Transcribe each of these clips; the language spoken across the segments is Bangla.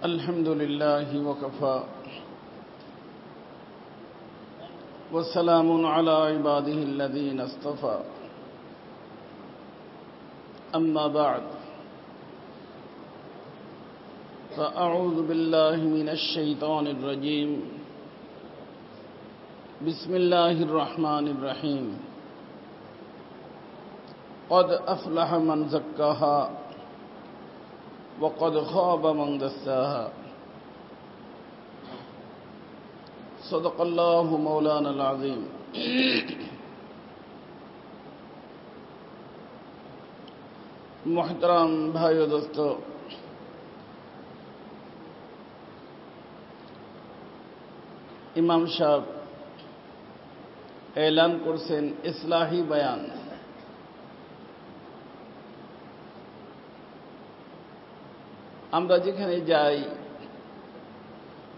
الحمد لله وكفى وسلام على عباده الذين اصطفى أما بعد فأعوذ بالله من الشيطان الرجيم بسم الله الرحمن الرحيم قد أفلح من زكاها وقد خاب من دساها صدق الله مولانا العظيم محترم भाइयों दोस्तों, ইমাম সাহেব এলান করছেন ইসলাহি বয়ান। আমরা যেখানে যাই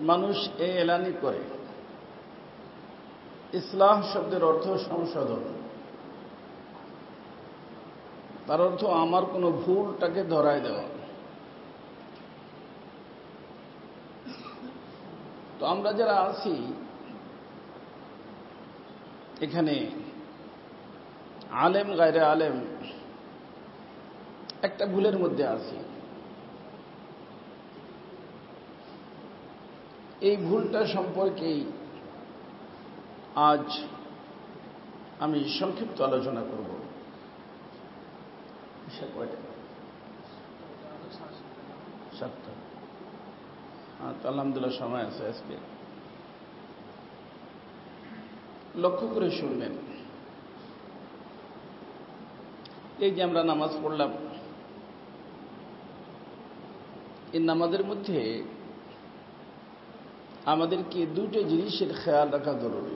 মানুষ এই এলানই করে, ইসলাহ শব্দের অর্থ সংশোধন। তার অর্থ আমার কোনো ভুলটাকে ধরায় দেওয়া। তো আমরা যারা আছি এখানে, আলেম গায়রে আলেম, একটা ভুলের মধ্যে আছি। এই ভুলটা সম্পর্কেই আজ আমি সংক্ষিপ্ত আলোচনা করব। সাতটা, আলহামদুলিল্লাহ সময় আছে আজকে। লক্ষ্য করে শুনবেন, এই যে আমরা নামাজ পড়লাম, এই নামাজের মধ্যে আমাদেরকে দুটো জিনিসের খেয়াল রাখা জরুরি।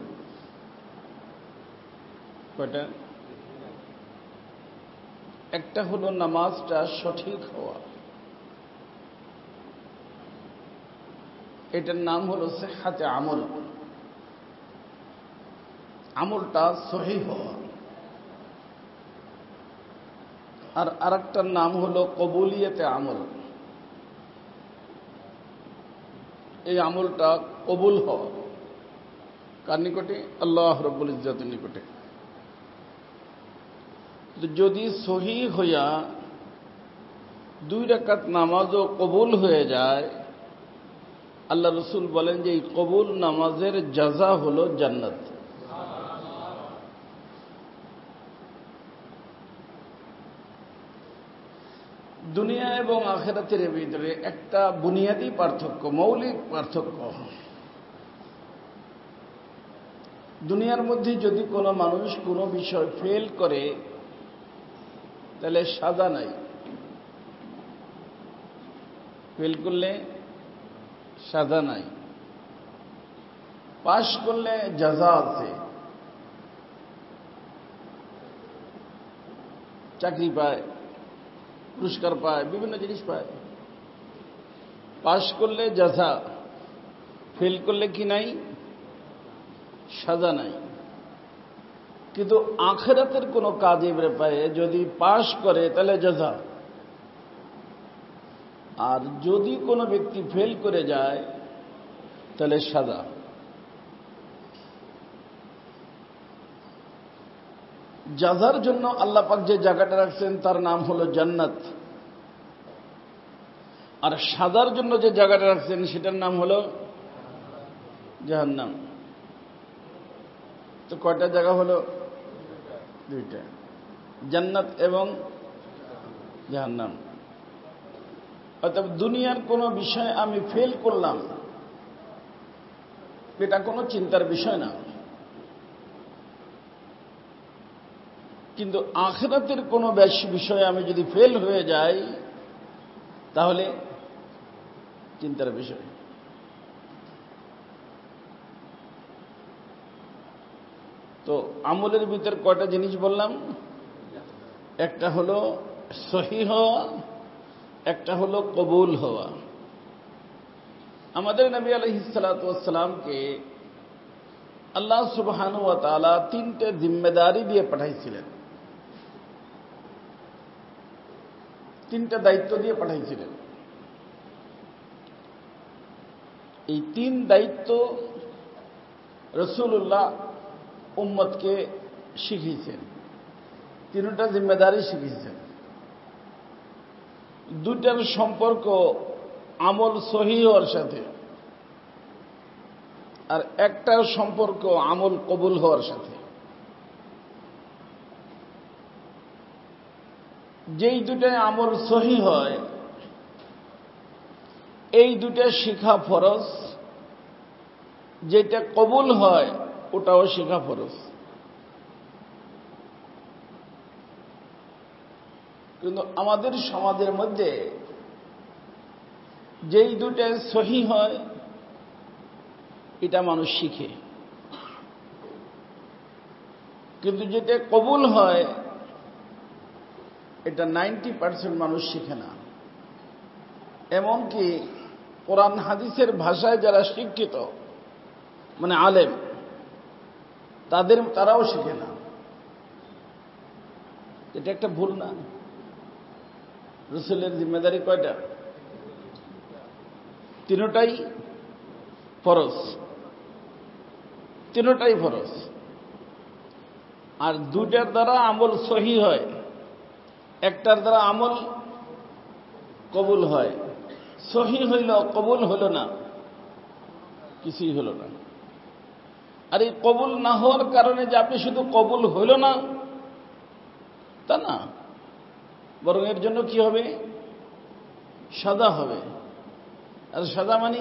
কয়টা? একটা হলো নামাজটা সঠিক হওয়া, এটার নাম হলো সিহহাতে আমল, আমলটা সহিহ হওয়া। আর আরেকটার নাম হলো কবুলিয়তে আমল, এই আমলটা কবুল হওয়া। কার নিকটে? আল্লাহ রাব্বুল ইজ্জতের নিকটে। যদি সহি হইয়া 2 রাকাত নামাজও কবুল হয়ে যায়, আল্লাহ রসুল বলেন যে এই কবুল নামাজের জাযা হলো জান্নাত। দুনিয়া এবং আখিরাতের ভিতরে একটা বুনিয়াদী পার্থক্য, মৌলিক পার্থক্য। দুনিয়ার মধ্যে যদি কোনো মানুষ কোনো বিষয় ফেল করে তাহলে সাজা নাই, ফেল করলে সাজা নাই। পাশ করলে জাযা আছে, চাকরি পায়, পুরস্কার পায়, বিভিন্ন জিনিস পায়। পাশ করলে জাযা, ফেল করলে কি নাই? সাজা নাই। কিন্তু আখিরাতের কোনো কাজে ব্যাপারে যদি পাশ করে তাহলে জাযা, আর যদি কোনো ব্যক্তি ফেল করে যায় তাহলে সাজা। জাযার জন্য আল্লাহ পাক যে জায়গাটা রাখছেন তার নাম হলো জান্নাত, আর সাজার জন্য যে জায়গাটা রাখছেন সেটার নাম হলো জাহান্নাম। তো কয়টা জায়গা হলো? 2টা, জান্নাত এবং জাহান্নাম। অর্থাৎ দুনিয়ার কোনো বিষয় আমি ফেল করলাম, এটা কোনো চিন্তার বিষয় না। কিন্তু আখিরাতের কোনো বিষয়ে আমি যদি ফেল হয়ে যাই তাহলে চিন্তার বিষয়। তো আমলের ভিতর কয়টা জিনিস বললাম? একটা হলো সহিহ হওয়া, একটা হলো কবুল হওয়া। আমাদের নবী আলাইহিস সালাতু ওয়াস সালামকে আল্লাহ সুবহানাহু ওয়া তাআলা 3টে জিম্মেদারি দিয়ে পাঠাইছিলেন। 3টা দায়িত্ব দিয়ে পাঠাইছিলেন। এই 3 দায়িত্ব রাসূলুল্লাহ উম্মতকে শিখিয়েছেন, 3টা জিম্মেদারি শিখিয়েছেন। 2টার সম্পর্ক আমল সহিহ হওয়ার সাথে, আর একটার সম্পর্ক আমল কবুল হওয়ার সাথে। যেই 2টায় আমল সহিহ হয় এই 2টা শিখা ফরজ, যেটা কবুল হয় ওটাও শিখা ফরজ। কিন্তু আমাদের সমাজের মধ্যে যেই 2টায় সহিহ হয় এটা মানুষ শিখে, কিন্তু যেটা কবুল হয় এটা 90% মানুষ শিখে না। এমনকি কোরআন হাদিসের ভাষায় যারা শিক্ষিত মানে আলেম, তারাও শিখে না। এটা একটা ভুল না? রাসূলের জিম্মেদারি কয়টা? 3টাই ফরজ, 3টাই ফরজ। আর 2টার দ্বারা আমল সহিহ হয়, একটার দ্বারা আমল কবুল হয়। সহিহ হইল, কবুল হইল না, কিছুই হলো না। আর এই কবুল না হওয়ার কারণে যে আপনি শুধু কবুল হইল না তা না, বরং এর জন্য কি হবে? সাজা হবে। আর সাজা মানে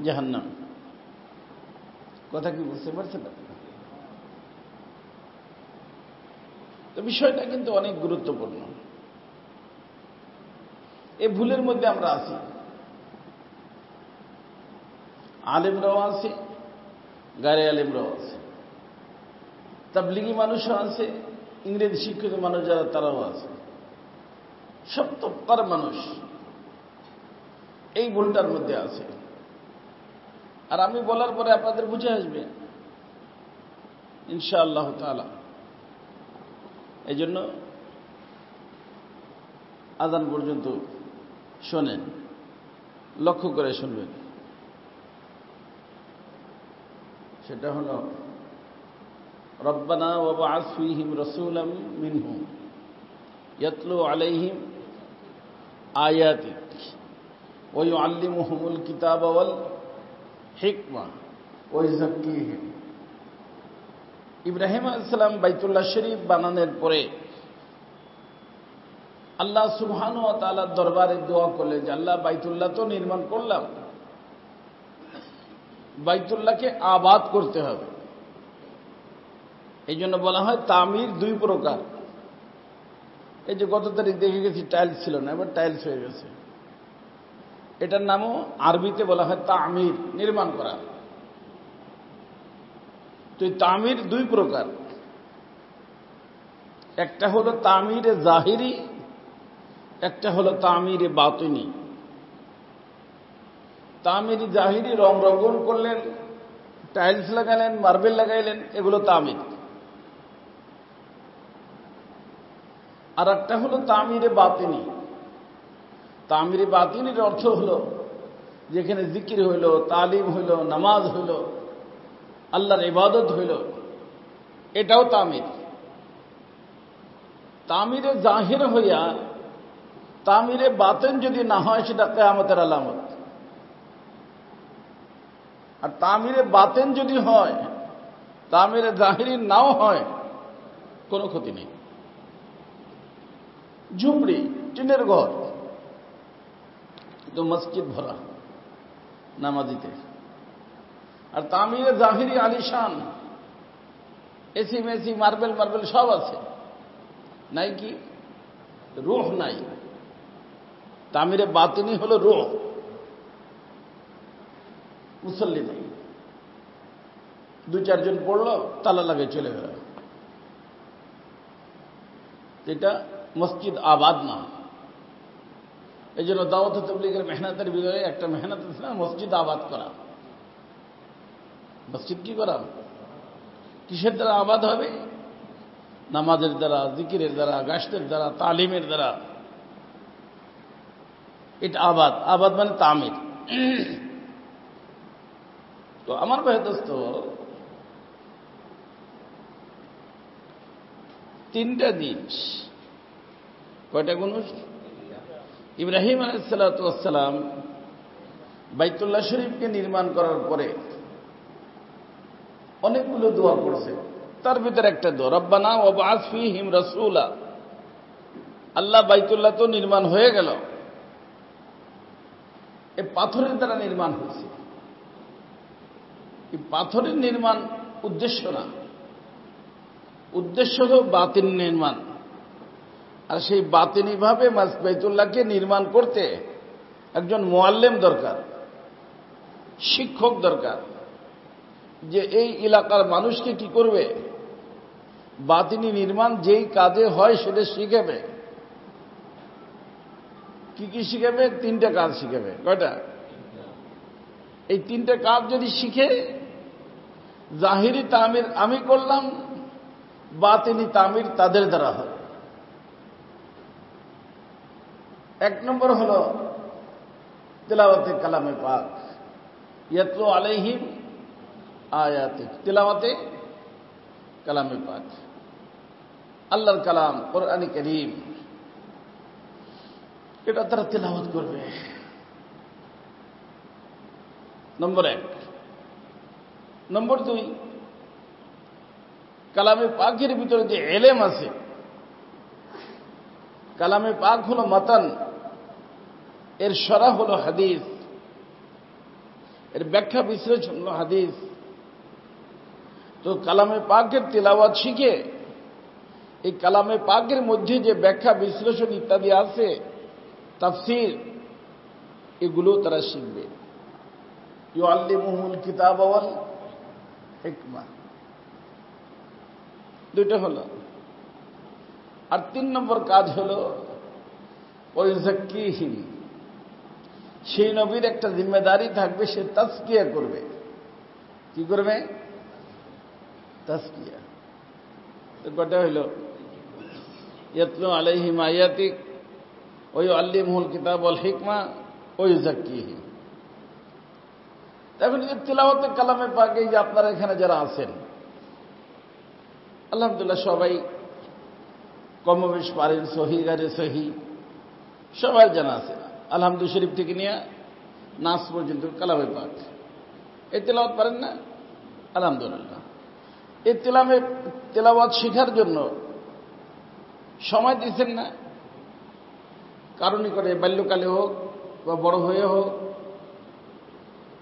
জাহান্নাম। কথা কি বুঝতে পারছেন? তো বিষয়টা কিন্তু অনেক গুরুত্বপূর্ণ। এই ভুলের মধ্যে আমরা আছি, আলেমরাও আছে, গায়রে আলেমরাও আছে, তাবলিগি মানুষও আছে, ইংরেজি শিক্ষিত মানুষ যারা তারাও আছে। সব তবকার মানুষ এই ভুলটার মধ্যে আছে। আর আমি বলার পরে আপনাদের বুঝে আসবে ইনশাআল্লাহ তাআলা। এই জন্য আযান পর্যন্ত শোনেন, লক্ষ্য করে শুনবেন। সেটা হলো রব্বানা ওয়া বা'আস ফীহিম রাসূলাম মিনহুম ইয়াতলু আলাইহিম আয়াতিক ওয়া ইউআল্লিমুহুমুল কিতাবা ওয়াল হিকমা ওয়া ইউযাক্কিহিম। ইব্রাহিম আলাইহিস সালাম বাইতুল্লাহ শরীফ বানানোর পরে আল্লাহ সুবহানাহু ওয়া তাআলার দরবারে দোয়া করলেন যে আল্লাহ, বাইতুল্লাহ তো নির্মাণ করলাম, বাইতুল্লাহকে আবাদ করতে হবে। এই জন্য বলা হয় তামির 2 প্রকার। এই যে গত তারিখ দেখে গেছি টাইলস ছিল না, এবার টাইলস হয়ে গেছে। এটার নামও আরবিতে বলা হয় তামির, নির্মাণ করা। তো এই তামির 2 প্রকার। একটা হলো তামিরে জাহিরি, একটা হলো তামিরে বাতিনি। তামির জাহিরি রং রঙ্গন করলেন, টাইলস লাগালেন, মার্বেল লাগাইলেন, এগুলো তামির। আর একটা হলো তামিরে বাতিনি। তামিরে বাতিনির অর্থ হলো যেখানে জিকির হইল, তালিম হইল, নামাজ হইল, আল্লাহর ইবাদত হইল, এটাও তামির। তামিরে জাহির হইয়া তামিরে বাতেন যদি না হয় সেটা কিয়ামতের আলামত। আর তামিরে বাতেন যদি হয়, তামিরে জাহিরি নাও হয়, কোনো ক্ষতি নেই। ঝুপড়ি, টিনের ঘর, তো মসজিদ ভরা নামাজিতে। আর তামিরে জাহিরি আলিশান, এসি মেসি, মার্বেল মার্বেল সব আছে, নাই কি রূহ নাই। তামিরে বাতিনি হলো রূহ, মুসল্লি নেই। 2-4 জন পড়লো, তালা লাগে চলে গেল। এটা মসজিদ আবাদ না। এই জন্য দাওয়াত তাবলীগের মেহনতের ভিতরে একটা মেহনত আছে না, মসজিদ আবাদ করা। মসজিদ কি করা? কিসের দ্বারা আবাদ হবে? নামাজের দ্বারা, জিকিরের দ্বারা, গাশতের দ্বারা, তালিমের দ্বারা। এটা আবাদ। আবাদ মানে তামির। তো আমার ভাই দোস্ত, তিনটা জিনিস, কয়টা গুণ? ইব্রাহিম আলাইহিস সালাম বাইতুল্লাহ শরীফকে নির্মাণ করার পরে অনেকগুলো দোয়া করছে। তার ভিতরে একটা দোয়া, রব্বানা ওয়াবআস ফীহিম রাসূলা। আল্লাহ, বাইতুল্লাহ তো নির্মাণ হয়ে গেল, এই পাথরের দ্বারা নির্মাণ হয়েছে। এই পাথরের নির্মাণ উদ্দেশ্য না, উদ্দেশ্য হল বাতিন নির্মাণ। আর সেই বাতিনিভাবে বাইতুল্লাহকে নির্মাণ করতে একজন মুআল্লিম দরকার, শিক্ষক দরকার, যে এই এলাকার মানুষকে কি করবে, বাতিনি নির্মাণ যেই কাজে হয় সেটা শিখাবে। কি কি শিখাবে? তিনটা কাজ শিখাবে। কয়টা? এই তিনটা কাজ যদি শিখে, জাহিরি তামির আমি করলাম, বাতিনি তামির তাদের দ্বারা হয়। এক নম্বর হল তিলাওয়াতে কালামে পাক, ইয়াতলু আলাইহিম আয়াতি, তিলাওয়াতে কালামে পাক, আল্লাহর কালাম কোরআন কারীম, এটা তারা তিলাওয়াত করবে। নম্বর এক। নম্বর দুই, কালামে পাকের ভিতরে যে এলেম আছে, কালামে পাক হলো মাতান, এর শরহ হলো হাদিস, এর ব্যাখ্যা বিশ্লেষণ হলো হাদিস। তো কালামে পাকের তিলাওয়াত শিখে এই কালামে পাকের মধ্যে যে ব্যাখ্যা বিশ্লেষণ ইত্যাদি আছে, তাফসীর, এগুলো তারা শিখবে। ইউআল্লিমুহুল কিতাব ওয়াল হিকমা, দুইটা হলো। আর তিন নম্বর কাজ হলো ওয়ায়ুযাক্কিহিম, সেই নবীর একটা জিম্মেদারি থাকবে, সে তাজকিয়া করবে। কি করবে? তাজকিয়া। তো কটা হইল? ইয়াতলু আলাইহিম আয়াতিক ওয়া ইউআল্লিমুহুল কিতাব ওয়াল হিকমা ওয়া ইউযাক্কিহিম। এখন যে তিলাওয়াতে কালামে পাক, এই যে আপনারা এখানে যারা আছেন, আলহামদুলিল্লাহ সবাই কমবেশ পারেন, সহি গারে সহি সবাই জানা আছে। আলহামদুলিল্লাহ শরীফ থেকে নিয়ে নাস পর্যন্ত কালামে পাক, এই তেলাওয়াত পারেন না? আলহামদুলিল্লাহ। এই তেলাওয়াত শেখার জন্য সময় দিচ্ছেন না? কারণই করে বাল্যকালে হোক বা বড় হয়ে হোক,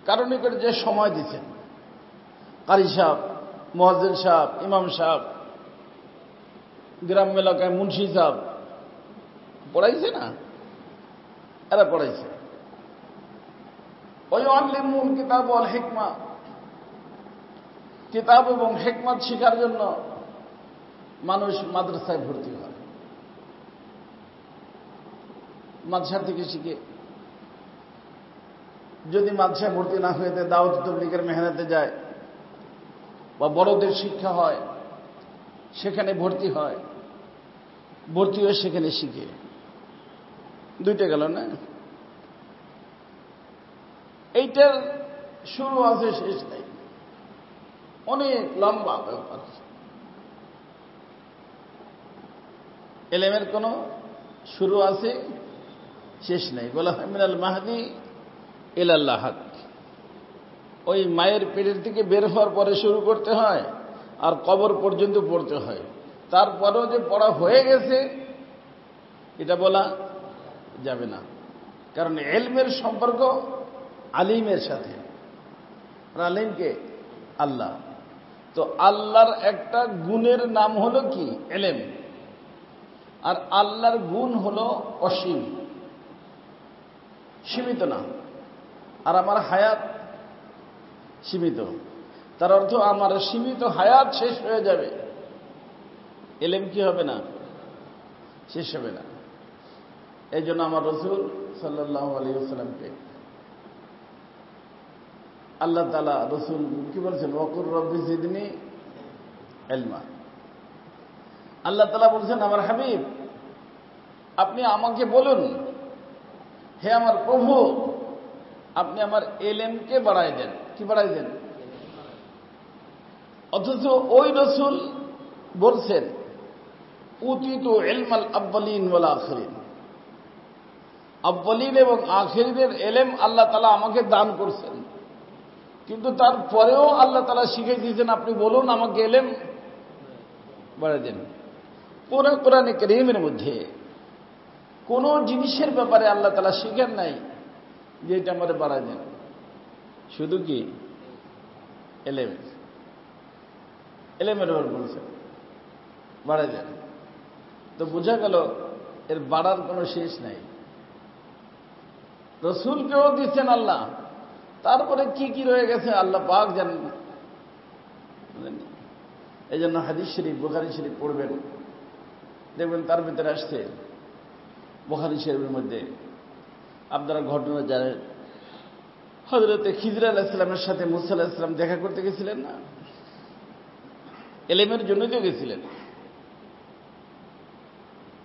কারণই করে যে সময় দিচ্ছেন, কারি সাহেব, মুয়াজ্জিন সাহেব, ইমাম সাহেব, গ্রাম এলাকায় মুন্সি সাহেব পড়াইছে না? এরা পড়াইছে। ওয়ায়ুআল্লিমুহুল কিতাব ওয়াল হিকমা, কিতাব এবং হিকমত শেখার জন্য মানুষ মাদ্রাসায় ভর্তি হয়। মাদ্রাসা থেকে শিখে, যদি মাদ্রাসায় ভর্তি না হয়ে দাওয়াত তাবলীগের মেহনতে যায় বা বড়দের শিক্ষা হয়, সেখানে ভর্তি হয়, ভর্তি হয়ে সেখানে শিখে। দুইটা গেল না? এইটার শুরু আছে, শেষ নাই, অনেক লম্বা ব্যাপার। এলেমের কোনো শুরু আছে, শেষ নাই। বলা হয় মিনাল মাহদি ইলাল লাহাদ, ওই মায়ের পেটের থেকে বের হওয়ার পরে শুরু করতে হয় আর কবর পর্যন্ত পড়তে হয়। তারপরেও যে পড়া হয়ে গেছে এটা বলা যাবে না, কারণ ইলমের সম্পর্ক আলিমের সাথে। আর আলিমকে আল্লাহ। তো আল্লাহর একটা গুণের নাম হলো কি? ইলম। আর আল্লাহর গুণ হলো অসীম, সীমিত না। আর আমার হায়াত সীমিত, তার অর্থ আমার সীমিত হায়াত শেষ হয়ে যাবে, ইলম কি হবে না? শেষ হবে না। এই জন্য আমার রাসূল সাল্লাল্লাহু আলাইহি ওয়াসাল্লামকে আল্লাহ তাআলা, রাসূল কি বলছেন? ওয়াকুর রব্বি জিদনি ইলমা। আল্লাহ তাআলা বলছেন, আমার হাবিব আপনি আমাকে বলুন, হে আমার প্রভু আপনি আমার ইলমকে বাড়াই দেন। কি বাড়াই দেন? অথচ ওই রসুল বলছেন উতিতু ইলমাল আব্বালিন ওয়াল আখিরিন, আব্বালিন এবং আখিরিনের এলেম আল্লাহ তাআলা আমাকে দান করছেন, কিন্তু তারপরেও আল্লাহ তাআলা শিখিয়ে দিয়েছেন আপনি বলুন আমাকে এলেম বাড়াই দেন। পুরো কোরআনে কারীমের মধ্যে কোন জিনিসের ব্যাপারে আল্লাহ তাআলা শিখেন নাই যে এটা আমাদের বাড়াই দেন, শুধু কি এলেমের ব্যাপার বলছেন বাড়াই দেন। তো বোঝা গেল এর বাড়ার কোনো শেষ নাই। রসুলকেও দিচ্ছেন আল্লাহ, তারপরে কি কি রয়ে গেছে আল্লাহ পাক জানেন। এই জন্য হাদিস শরীফ বুখারী শরীফ পড়বেন, দেখবেন তার ভিতরে আসছে বুখারী শরীফের মধ্যে আপনারা ঘটনা জানেন, হযরতে খিজর আলাইহিস সালামের সাথে মুসা আলাইহিস সালাম দেখা করতে গেছিলেন না, এলেমের জন্যই তো গেছিলেন।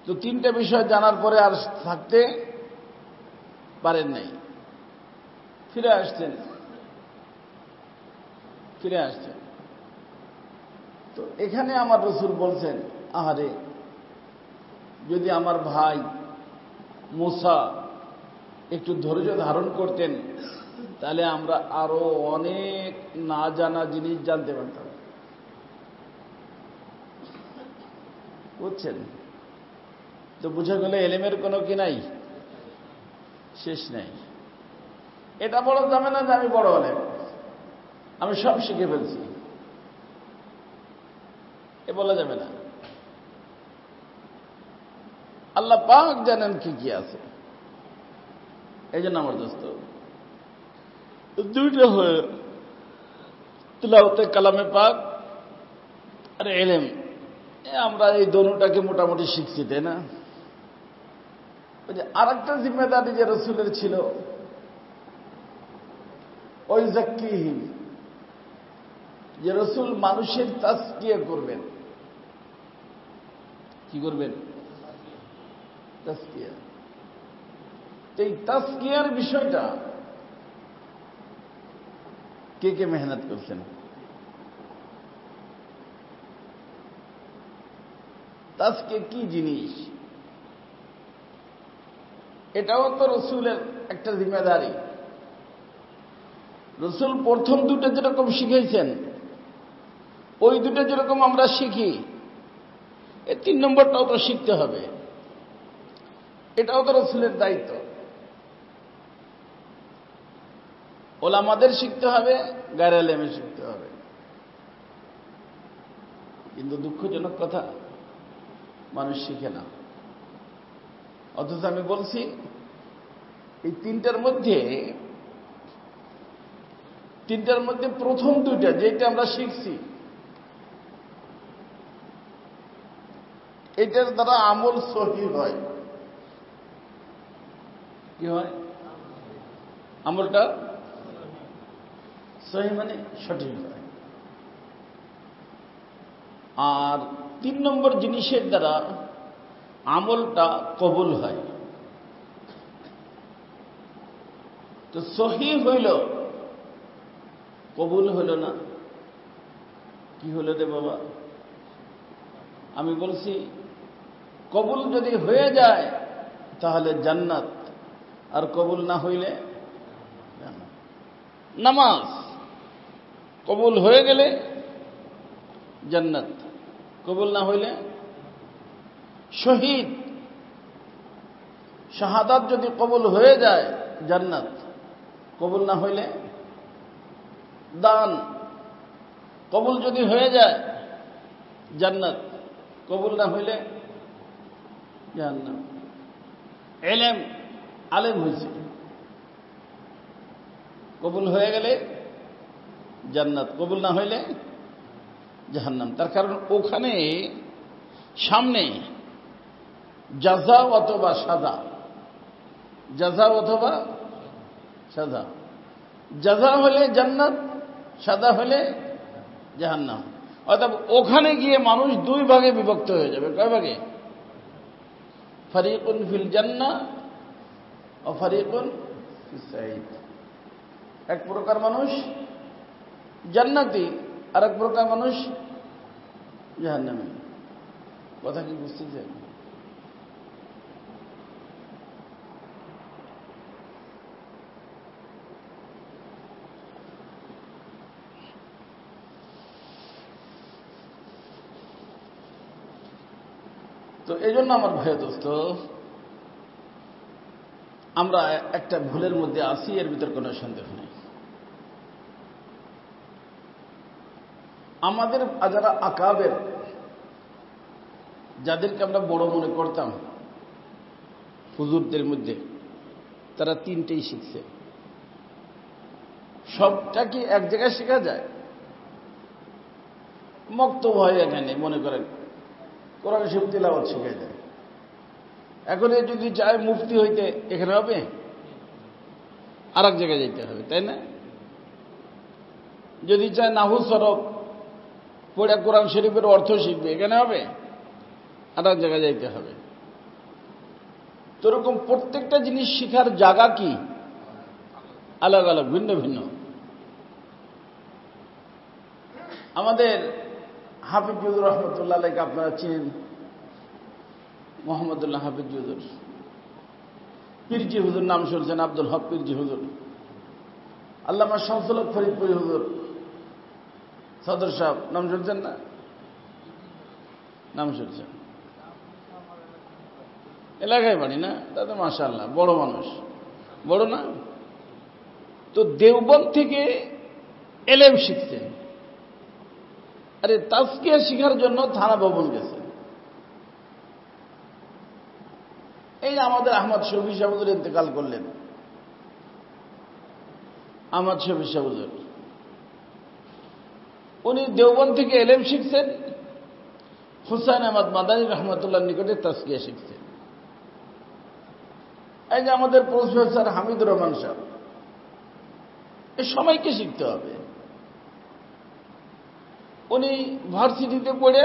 তো তিনটা বিষয় জানার পরে আর থাকতে পারেন নাই, ফিরে আসছেন। তো এখানে আমার রসুল বলছেন আহারে যদি আমার ভাই মুসা একটু ধৈর্য ধারণ করতেন তাহলে আমরা আরো অনেক না জানা জিনিস জানতে পারতাম। বুঝছেন? তো বুঝা গেল এলেমের কোনো কি নাই, শেষ নাই। এটা বলা যাবে না যে আমি বড় আলেম, আমি সব শিখে ফেলছি, এ বলা যাবে না। আল্লাহ পাক জানেন কি কি আছে। এই জন্য আমার দোস্ত দুইটা হয়ে তিলাওয়াতে কালামে পাক আর ইলম, আমরা এই দোনোটাকে মোটামুটি শিখছি, তাই না? ওই যে আরেকটা জিম্মেদারি যে রসুলের ছিল ওই যাক্কিহিম, যে রসুল মানুষের তাজকিয়া করবেন। কি করবেন? তাজকিয়া। এই তাজকিয়ার বিষয়টা কে কে মেহনত করছেন? তাজকিয়া কি জিনিস এটাও তো রসুলের একটা জিম্মেদারি। রসুল প্রথম দুটো যেরকম শিখেছেন ওই দুটো যেরকম আমরা শিখি, এই 3 নম্বরটাও তো শিখতে হবে। এটাও তো রসুলের দায়িত্ব। ওলামাদের শিখতে হবে, গায়রে আলেমের শিখতে হবে। কিন্তু দুঃখজনক কথা, মানুষ শিখে না। অথচ আমি বলছি এই তিনটার মধ্যে প্রথম দুইটা যেটা আমরা শিখছি এটার দ্বারা আমল সহি হয়। কি হয়? আমলটা সহি মানে সঠিক হয়। আর 3 নম্বর জিনিসের দ্বারা আমলটা কবুল হয়। তো সহি হইল, কবুল হইল না, কি হলো রে বাবা? আমি বলছি কবুল যদি হয়ে যায় তাহলে জান্নাত, আর কবুল না হইলে জান্নাত। নামাজ কবুল হয়ে গেলে জান্নাত, কবুল না হইলে শহীদ, শাহাদাত যদি কবুল হয়ে যায় জান্নাত, কবুল না হইলে দান, কবুল যদি হয়ে যায় জান্নাত, কবুল না হইলে জাহান্নাম। ইলম, আলেম হয়েছে, কবুল হয়ে গেলে জান্নাত, কবুল না হইলে জাহান্নাম। তার কারণ ওখানে সামনে জাযা অথবা সাজা, জাযা অথবা সাজা। জাযা হলে জান্নাত, সাজা হলে জাহান্নাম। অর্থাৎ ওখানে গিয়ে মানুষ 2 ভাগে বিভক্ত হয়ে যাবে। কয় ভাগে? ফারিকুন ফিল জান্নাহ ও ফারিকুন ফিস সাঈদ। এক প্রকার মানুষ জান্নাতি, আর এক প্রকার মানুষ জাহান্নামী। কথা কি বুঝতেছেন? তো এই জন্য আমার ভাই দোস্ত, আমরা একটা ভুলের মধ্যে আছি, এর ভিতর কোনো সন্দেহ নেই। আমাদের যারা আকাবের, যাদেরকে আমরা বড় মনে করতাম হুজুরদের মধ্যে, তারা তিনটেই শিখছে। সবটা কি এক জায়গায় শেখা যায়? মক্তব হয় এখানে, মনে করেন কোরআন শরীফ তিলাওয়াত শেখা যায়। এখন যদি চায় মুফতি হইতে, এখানে হবে? আর এক জায়গায় যেতে হবে, তাই না? যদি চায় নাহু সরফ পড়ে কোরআন শরীফের অর্থ শিখবে, এখানে হবে? আর এক জায়গায় যাইতে হবে। তো এরকম প্রত্যেকটা জিনিস শিখার জায়গা কি আলাদা আলাদা, ভিন্ন ভিন্ন। আমাদের হাফিজ হুজুর রহমতুল্লাহ আলাইহি আপনারা চিনেন, মোহাম্মদুল্লাহ হাফিজ হুজুর। পীরজি হুজুর নাম শুনছেন, আব্দুল হক পীরজি হুজুর। আল্লামা শামসুল হক ফরিদপুরি হুজুর সদর সাহেব নাম শুনছেন না? নাম শুনছেন? এলাকায় বাড়ি না? তাতে মাশাআল্লাহ বড় মানুষ, বড় না? তো দেওবন্দ থেকে এলেম শিখছে। আরে তাজকিয়া শিখার জন্য থানা ভবন গেছে। এই আমাদের আহমদ শফি সাহেব হুজুর ইন্তেকাল করলেন। আহমদ শফি সাহেব হুজুর, উনি দেওবন্দ থেকে এলেম শিখছেন, হুসাইন আহমদ মাদানী রহমতুল্লাহর নিকটে তাজকিয়া শিখছেন। এই যে আমাদের প্রফেসর হামিদুর রহমান সাহেব, এই সবাইকে শিখতে হবে। উনি ভার্সিটিতে পড়ে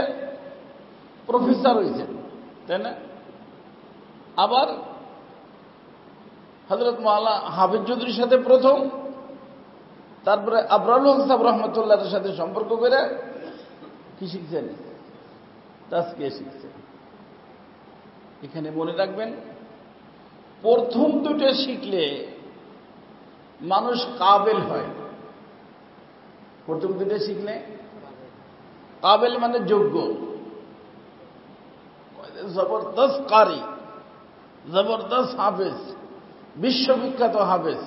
প্রফেসর হয়েছেন, তাই না? আবার হযরত মাওলানা হাফিজ চৌধুরীর সাথে প্রথম, তারপরে আবরাল হক সাহেব রহমতুল্লাহর সাথে সম্পর্ক করে কি শিখছেন? তাজকিয়া শিখছেন। এখানে মনে রাখবেন, প্রথম দুটো শিখলে মানুষ কাবেল হয়। প্রথম দুটো শিখলে কাবেল মানে যোগ্য, জবরদস্ত কারি, জবরদস্ত হাফেজ, বিশ্ববিখ্যাত হাফেজ,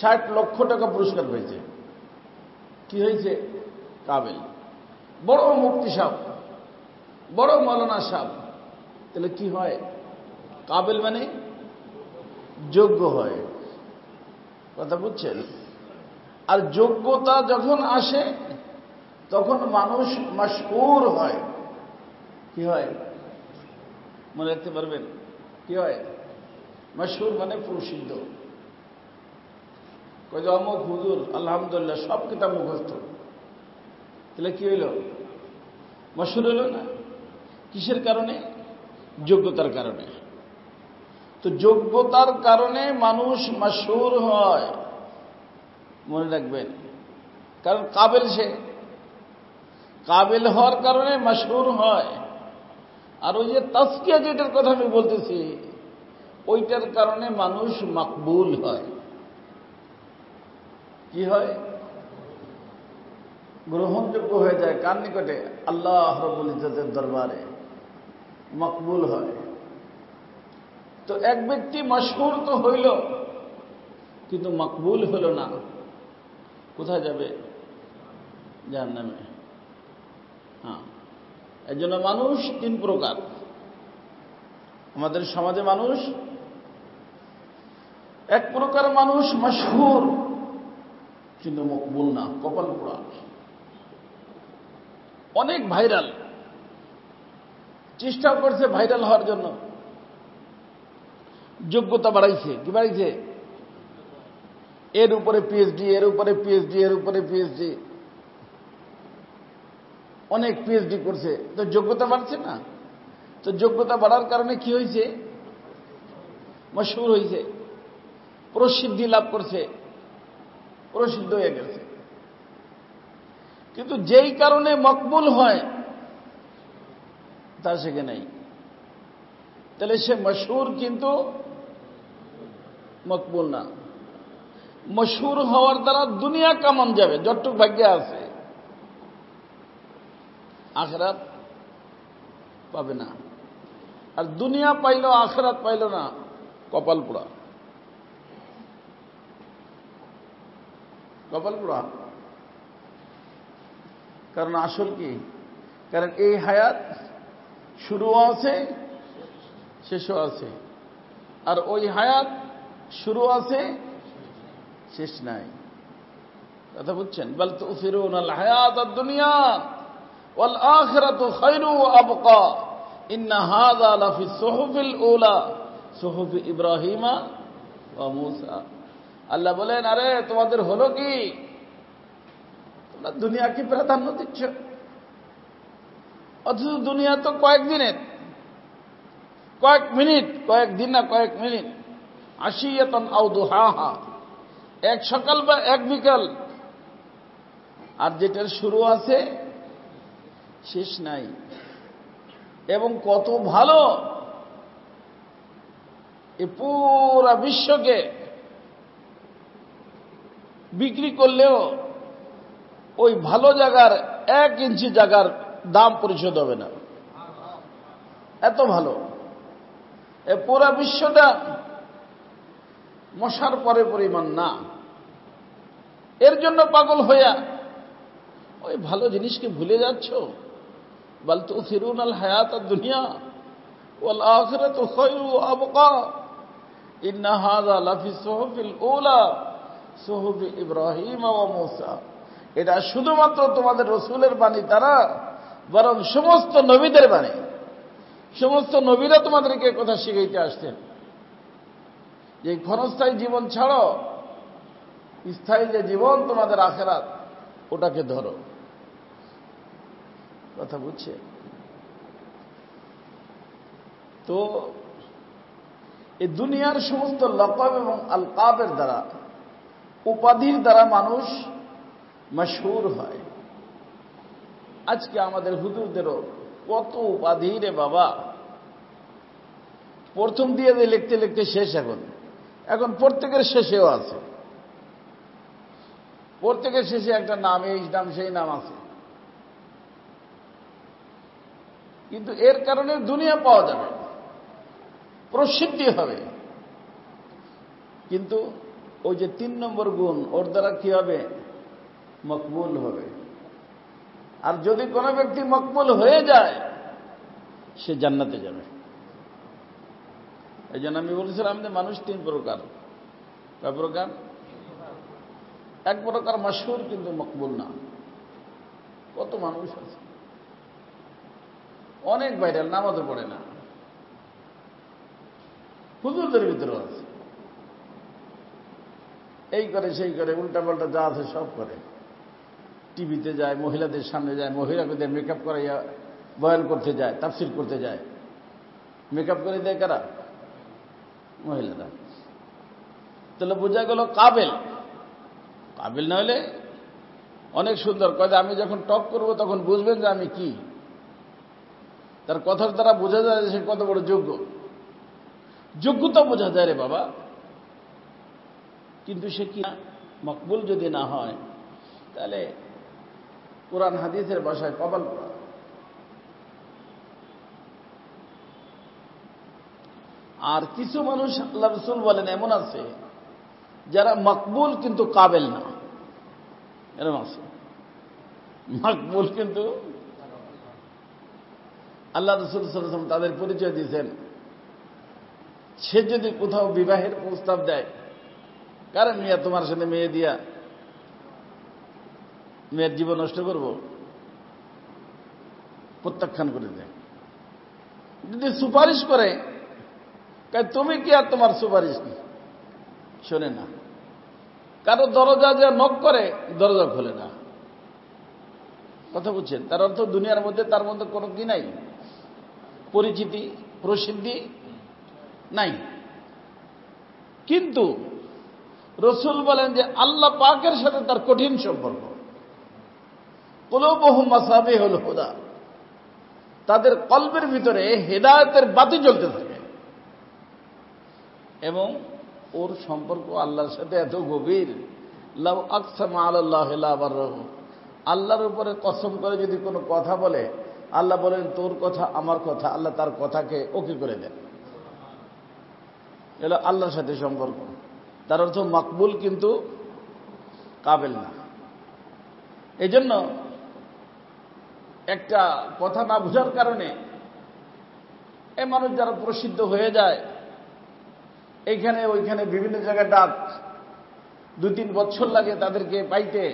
60 লক্ষ টাকা পুরস্কার পেয়েছে। কি হয়েছে? কাবেল। বড় মুফতি সাহেব, বড় মাওলানা সাহেব, তাহলে কি হয়? কাবেল মানে যোগ্য হয়। কথা বুঝছেন? আর যোগ্যতা যখন আসে তখন মানুষ মাশহুর হয়। কি হয়? মনে রাখতে পারবেন? কি হয়? মাশহুর মানে প্রসিদ্ধ। কয় যে অমুক হুজুর আলহামদুলিল্লাহ সব কিতাব মুখস্থ, তাহলে কি হইল? মাশহুর হইল না? কিসের কারণে? যোগ্যতার কারণে। তো যোগ্যতার কারণে মানুষ মাশহুর হয়, মনে রাখবেন। কারণ কাবেল, সে কাবেল হওয়ার কারণে মাশহুর হয়। আর ওই যে তাজকিয়া যেটার কথা আমি বলতেছি, ওইটার কারণে মানুষ মাকবুল হয়। কি হয়? গ্রহণযোগ্য হয়ে যায় কার নিকটে? আল্লাহ রাব্বুল ইজ্জতের দরবারে মকবুল হয়। তো এক ব্যক্তি মাশহুর তো হইল, কিন্তু মকবুল হইল না, কোথায় যাবে? জাহান্নামে। হ্যাঁ, এর জন্য মানুষ তিন প্রকার। আমাদের সমাজে মানুষ এক প্রকার মানুষ মাশহুর কিন্তু মকবুল না, কপাল পোড়া, অনেক ভাইরাল, চেষ্টা করছে ভাইরাল হওয়ার জন্য, যোগ্যতা বাড়াইছে। কি বাড়াইছে? এর উপরে পিএইচডি, এর উপরে পিএইচডি, এর উপরে পিএইচডি, অনেক পিএইচডি করছে, তো যোগ্যতা বাড়ছে না? তো যোগ্যতা বাড়ার কারণে কি হয়েছে? মশহুর হয়েছে, প্রসিদ্ধি লাভ করছে, প্রসিদ্ধ হয়ে গেছে। কিন্তু যেই কারণে মকবুল হয় তা সেখানে নেই, তাহলে সে মশহুর কিন্তু মকবুল না। মশহুর হওয়ার দ্বারা দুনিয়া কামান যাবে, যতটুক ভাগ্যে আছে, আখিরাত পাবে না। আর দুনিয়া পাইল আখিরাত পাইল না, কপাল পোড়া, কপাল পোড়া। কারণ আসল কি, কারণ এই হায়াত শুরুও আছে শেষও আছে, আর ওই হায়াত শুরু আছে শেষ নাই। কথা বুঝছেন? বাল তুসিরুনাল হায়াতাদ দুনিয়া ওয়াল আখিরাতু খায়রু ওয়া আবকা ইন্না হাযা লাফিস সুহুফিল উলা সুহুফি ইব্রাহিমা ওয়া মূসা। আল্লাহ বলেন, আরে তোমাদের হলো কি, তোমরা দুনিয়াকে প্রাধান্য দিচ্ছ, অথচ দুনিয়া তো কয়েকদিনের, কয়েক মিনিট, কয়েকদিন না কয়েক মিনিট। আশিয়াতান আও দুহাহা, এক সকাল বা এক বিকাল। আর যেটার শুরু আছে শেষ নাই। এবং কত ভালো, এ পুরা বিশ্বকে বিক্রি করলেও ওই ভালো জায়গার 1 ইঞ্চি জায়গার দাম পরিশোধ হবে না, এত ভালো। এ পুরা বিশ্বটা মশার পরে পরিমাণ না। এর জন্য পাগল হইয়া ওই ভালো জিনিসকে ভুলে যাচ্ছ। বাল তুসিরুনাল হায়াতাদ দুনিয়া ওয়াল আখিরাতু খায়রু ওয়া আবকা ইন্না হাযা লাফিস সুহুফিল উলা সুহুফি ইব্রাহিম ওয়া মূসা। এটা শুধুমাত্র তোমাদের রাসূলের বাণী তারা, বরং সমস্ত নবীদের বাণী। সমস্ত নবীরা তোমাদেরকে কথা শিখাইতে আসতেন যে ক্ষণস্থায়ী জীবন ছাড়ো, স্থায়ী যে জীবন তোমাদের আখিরাত, ওটাকে ধরো। কথা বুঝছে? তো এই দুনিয়ার সমস্ত লকব এবং আলকাবের দ্বারা, উপাধির দ্বারা মানুষ মশহুর হয়। আজকে আমাদের হুজুরদেরও কত উপাধি রে বাবা। প্রথম দিয়ে লিখতে লিখতে শেষ, এখন প্রত্যেকের শেষেও আছে। প্রত্যেকের শেষে একটা নাম, এই নাম সেই নাম আছে। কিন্তু এর কারণে দুনিয়া পাওয়া যাবে, প্রসিদ্ধি হবে। কিন্তু ওই যে 3 নম্বর গুণ, ওর দ্বারা কি হবে? মকবুল হবে। আর যদি কোনো ব্যক্তি মকবুল হয়ে যায়, সে জান্নাতে যাবে। এই জন্য আমি বলেছিলাম যে মানুষ 3 প্রকার। কয় প্রকার? এক প্রকার মশহুর কিন্তু মকবুল না। কত মানুষ আছে অনেক ভাইরাল, নামাজও পড়ে না, হুজুরদের ভিতরেও আছে, এই করে সেই করে, উল্টা পাল্টা যা আছে সব করে। টিভিতে যায়, মহিলাদের সামনে যায়, মহিলাদের মেকআপ করাইয়া বয়ান করতে যায়, তাফসির করতে যায়। মেকআপ করে দেয় কারা? মহিলারা। তাহলে বোঝা গেল কাবেল। কাবেল না হলে অনেক সুন্দর কয়, আমি যখন টক করব তখন বুঝবেন যে আমি কি। তার কথার দ্বারা বোঝা যায় যে সে কত বড় যোগ্য। যোগ্যতা বোঝা যায় রে বাবা। কিন্তু সে কি মকবুল যদি না হয়, তাহলে কোরআন হাদিসের ভাষায় কপাল পোড়া। আর কিছু মানুষ আল্লাহ রাসূল বলেন এমন আছে যারা মকবুল কিন্তু কাবেল না, এরকম আছে। মকবুল কিন্তু আল্লাহ রাসূল সাল্লাল্লাহু আলাইহি ওয়াসাল্লাম তাদের পরিচয় দিয়েছেন। সে যদি কোথাও বিবাহের প্রস্তাব দেয়, কারণ মিয়া তোমার সাথে মেয়ে দিয়া মেয়ের জীবন নষ্ট করব, প্রত্যাখ্যান করে দেয়। যদি সুপারিশ করে, তুমি কি আর তোমার সুপারিশ কি শোনে না। কারো দরজা যে নক করে, দরজা খোলে না। কথা বুঝছেন? তার অর্থ দুনিয়ার মধ্যে তার মধ্যে কোনো কি নাই, পরিচিতি প্রসিদ্ধি নাই। কিন্তু রাসূল বলেন যে আল্লাহ পাকের সাথে তার কঠিন সম্পর্ক। কুলুবুহুম মাসাবিহুল হুদা, তাদের কলবের ভিতরে হেদায়েতের বাতি জ্বলতে থাকে এবং ওর সম্পর্ক আল্লাহর সাথে এত গভীর। লাউ আকসামা আলাল্লাহি লা বাররাহু, আল্লাহর উপরে কসম করে যদি কোনো কথা বলে, আল্লাহ বলেন তোর কথা আমার কথা, আল্লাহ তার কথাকে ওকে করে দেন। এলো আল্লাহর সাথে সম্পর্ক। তার অর্থ মকবুল কিন্তু কাবেল না। এই জন্য একটা কথা না বোঝার কারণে এই মানুষ যারা প্রসিদ্ধ হয়ে যায়, এইখানে ওইখানে বিভিন্ন জায়গায় ডাক, 2-3 বছর লাগে তাদেরকে পাইতে,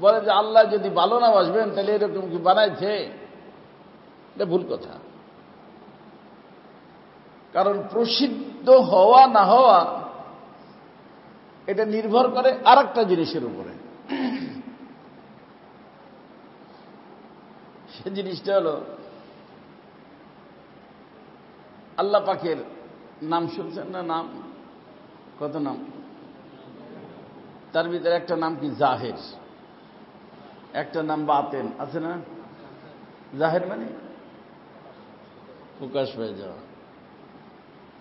বলে যে আল্লাহ যদি ভালো না বাসবেন তাহলে এরকম কি বানাইছে। এটা ভুল কথা। কারণ প্রসিদ্ধ হওয়া না হওয়া এটা নির্ভর করে আর একটা জিনিসের উপরে। সে জিনিসটা হলো আল্লাহ পাকের নাম শুনছেন না? নাম কত নাম, তার ভিতরে একটা নাম কি জাহের, একটা নাম বাতেন, আছে না? জাহের মানে প্রকাশ হয়ে যাওয়া।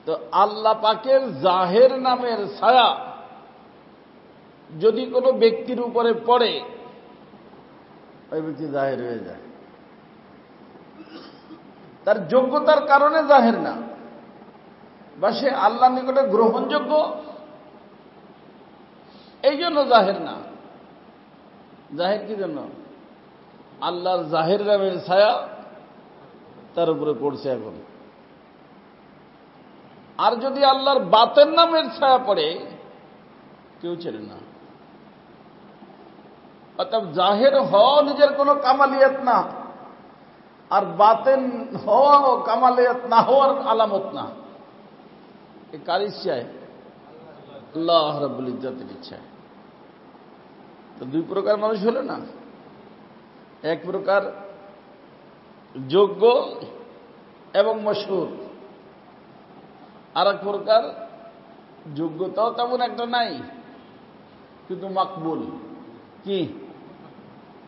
তো আল্লাহ পাকের জাহের নামের ছায়া যদি কোনো ব্যক্তির উপরে পড়ে, ওই ব্যক্তি জাহের হয়ে যায়। তার যোগ্যতার কারণে জাহের না, বা সে আল্লাহর নিকটে গ্রহণযোগ্য এই জন্য জাহের না। জাহের কি জন্য? আল্লাহর জাহের নামের ছায়া তার উপরে পড়ছে এখন। আর যদি আল্লাহর বাতেন নামের ছায়া পড়ে, কেউ ছেড়ে না। অর্থাৎ জাহের হওয়া নিজের কোনো কামালিয়াত না, আর বাতেন হওয়া ও কামালিয়াত না হওয়ার আলামত না। এ কার ইচ্ছায়? আল্লাহ রাব্বুল ইজ্জতের ইচ্ছায়। তো 2 প্রকার মানুষ হলো না? এক প্রকার যোগ্য এবং মশহুর, আর এক প্রকার যোগ্যতাও তেমন একটা নাই কিন্তু মকবুল। কি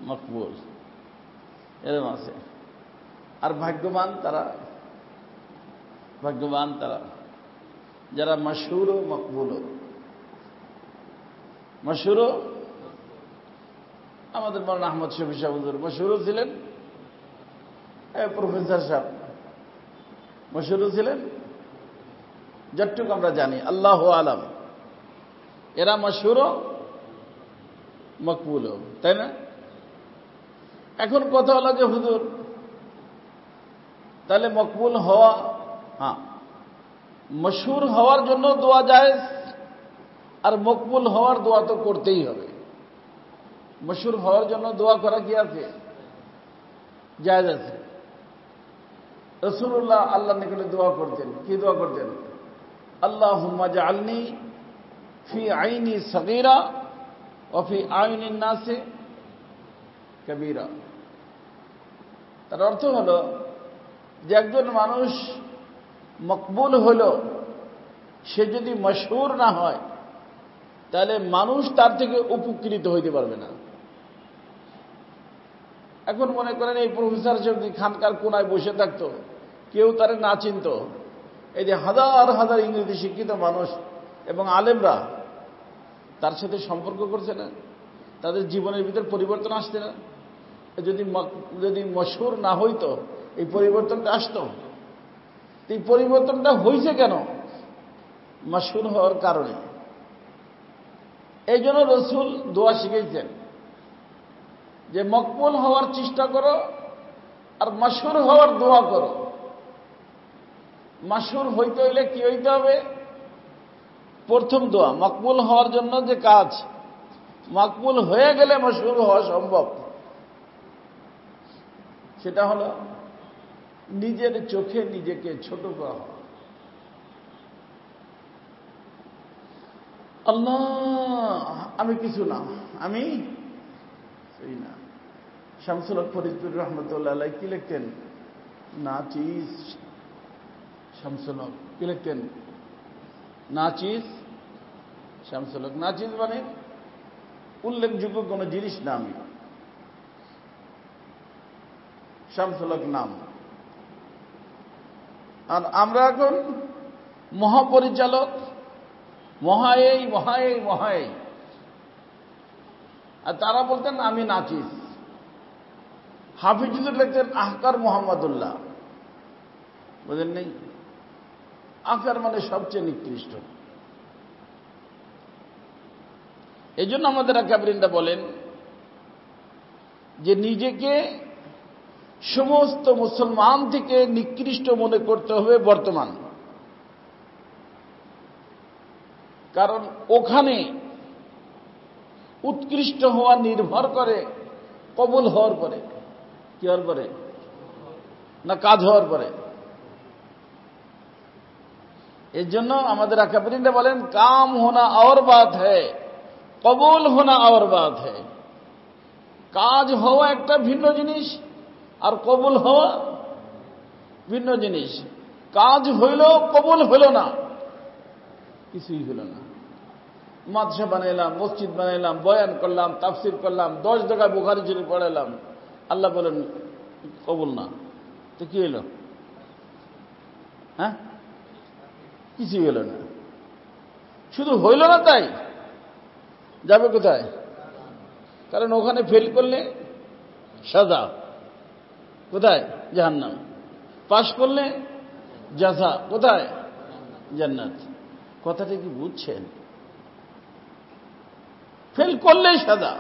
মকবুল এরকম আছে। আর ভাগ্যবান তারা যারা মশহুর ও মকবুল। মশহুর আমাদের মৌলানা আহমদ শফি সাহেব হুজুর মশহুর ছিলেন, প্রফেসর সাহেব মশহুর ছিলেন, যতটুকু আমরা জানি, আল্লাহ আলাম। এরা মশহুর মকবুল, তাই না? এখন কথা হলো যে হুজুর তাহলে মকবুল হওয়া, হ্যাঁ, মশহুর হওয়ার জন্য দোয়া জায়েজ, আর মকবুল হওয়ার দোয়া তো করতেই হবে। মশহুর হওয়ার জন্য দোয়া করা কি আছে? জায়েজ আছে। রাসূলুল্লাহ আল্লাহর নিকটে দোয়া করতেন। কি দোয়া করতেন? আল্লাহুম্মা জাআলনি ফি আইনি সগীরা ওয়া ফি আইনিন নাসি কাবীরা। তার অর্থ হলো যে একজন মানুষ মকবুল হলো, সে যদি মশহুর না হয় তাহলে মানুষ তার থেকে উপকৃত হইতে পারবে না। এখন মনে করেন এই প্রফেসর যদি খানকার কোনায় বসে থাকতো, কেউ তারে না চিনত, এই যে হাজার হাজার ইংরেজি শিক্ষিত মানুষ এবং আলেমরা তার সাথে সম্পর্ক করছে না, তাদের জীবনের ভিতর পরিবর্তন আসছে না। যদি মশহুর না হইতো এই পরিবর্তনটা আসতো। এই পরিবর্তনটা হয়েছে কেন? মশহুর হওয়ার কারণে। এই জন্য রাসূল দোয়া শিখিয়েছেন যে মকবুল হওয়ার চেষ্টা করো আর মশহুর হওয়ার দোয়া করো। মশহুর হইতে হইলে কি হইতে হবে? প্রথম দোয়া মকবুল হওয়ার জন্য যে কাজ, মকবুল হয়ে গেলে মশহুর হওয়া সম্ভব। সেটা হলো নিজের চোখে নিজেকে ছোট করা। আল্লাহ আমি কিছু না, আমি না। শামসুল হক ফরিদপুর রহমতুল্লাহ আলাইহি কি লিখতেন? নাচিস। শামসুল হক কি লিখতেন? নাচিস। শামসুল হক নাচিস মানে উল্লেখযোগ্য কোন জিনিস না আমি। শামসুল হক নাম। আর আমরা এখন মহাপরিচালক, মহাই মহাই মহাই। আর তারা বলতেন আমি নাচিস। হাফিজুর লিখতেন আহকার মোহাম্মদুল্লাহ, বুঝলেন নেই? আহকার মানে সবচেয়ে নিকৃষ্ট। এই জন্য আমাদের আকাবিরিনরা বলেন যে নিজেকে সমস্ত মুসলমান থেকে নিকৃষ্ট মনে করতে হবে বর্তমান। কারণ ওখানে উৎকৃষ্ট হওয়া নির্ভর করে কবুল হওয়ার পরে। কি হওয়ার পরে? না কাজ হওয়ার পরে। এর জন্য আমাদের আকাবিরিনরা বলেন কাম হোনা और बात है, কবুল হোনা और बात है। কাজ হওয়া একটা ভিন্ন জিনিস, আর কবুল হওয়া ভিন্ন জিনিস। কাজ হইল, কবুল হইল না, কিছুই হইল না। মাদ্রাসা বানাইলাম, মসজিদ বানাইলাম, বয়ান করলাম, তাফসির করলাম, 10 জায়গায় বুখারী শরীফ পড়াইলাম, আল্লাহ বলেন কবুল না, তো কি হইল? হ্যাঁ, কিছুই হইল না। শুধু হইল না তাই যাবে কোথায়? কারণ ওখানে ফেল করলে সাজা, কোথায়? জাহান্নাম। পাশ করলে জাযা, কোথায়? জান্নাত। কথাটা কি বুঝছেন? ফেল করলেই সাজা।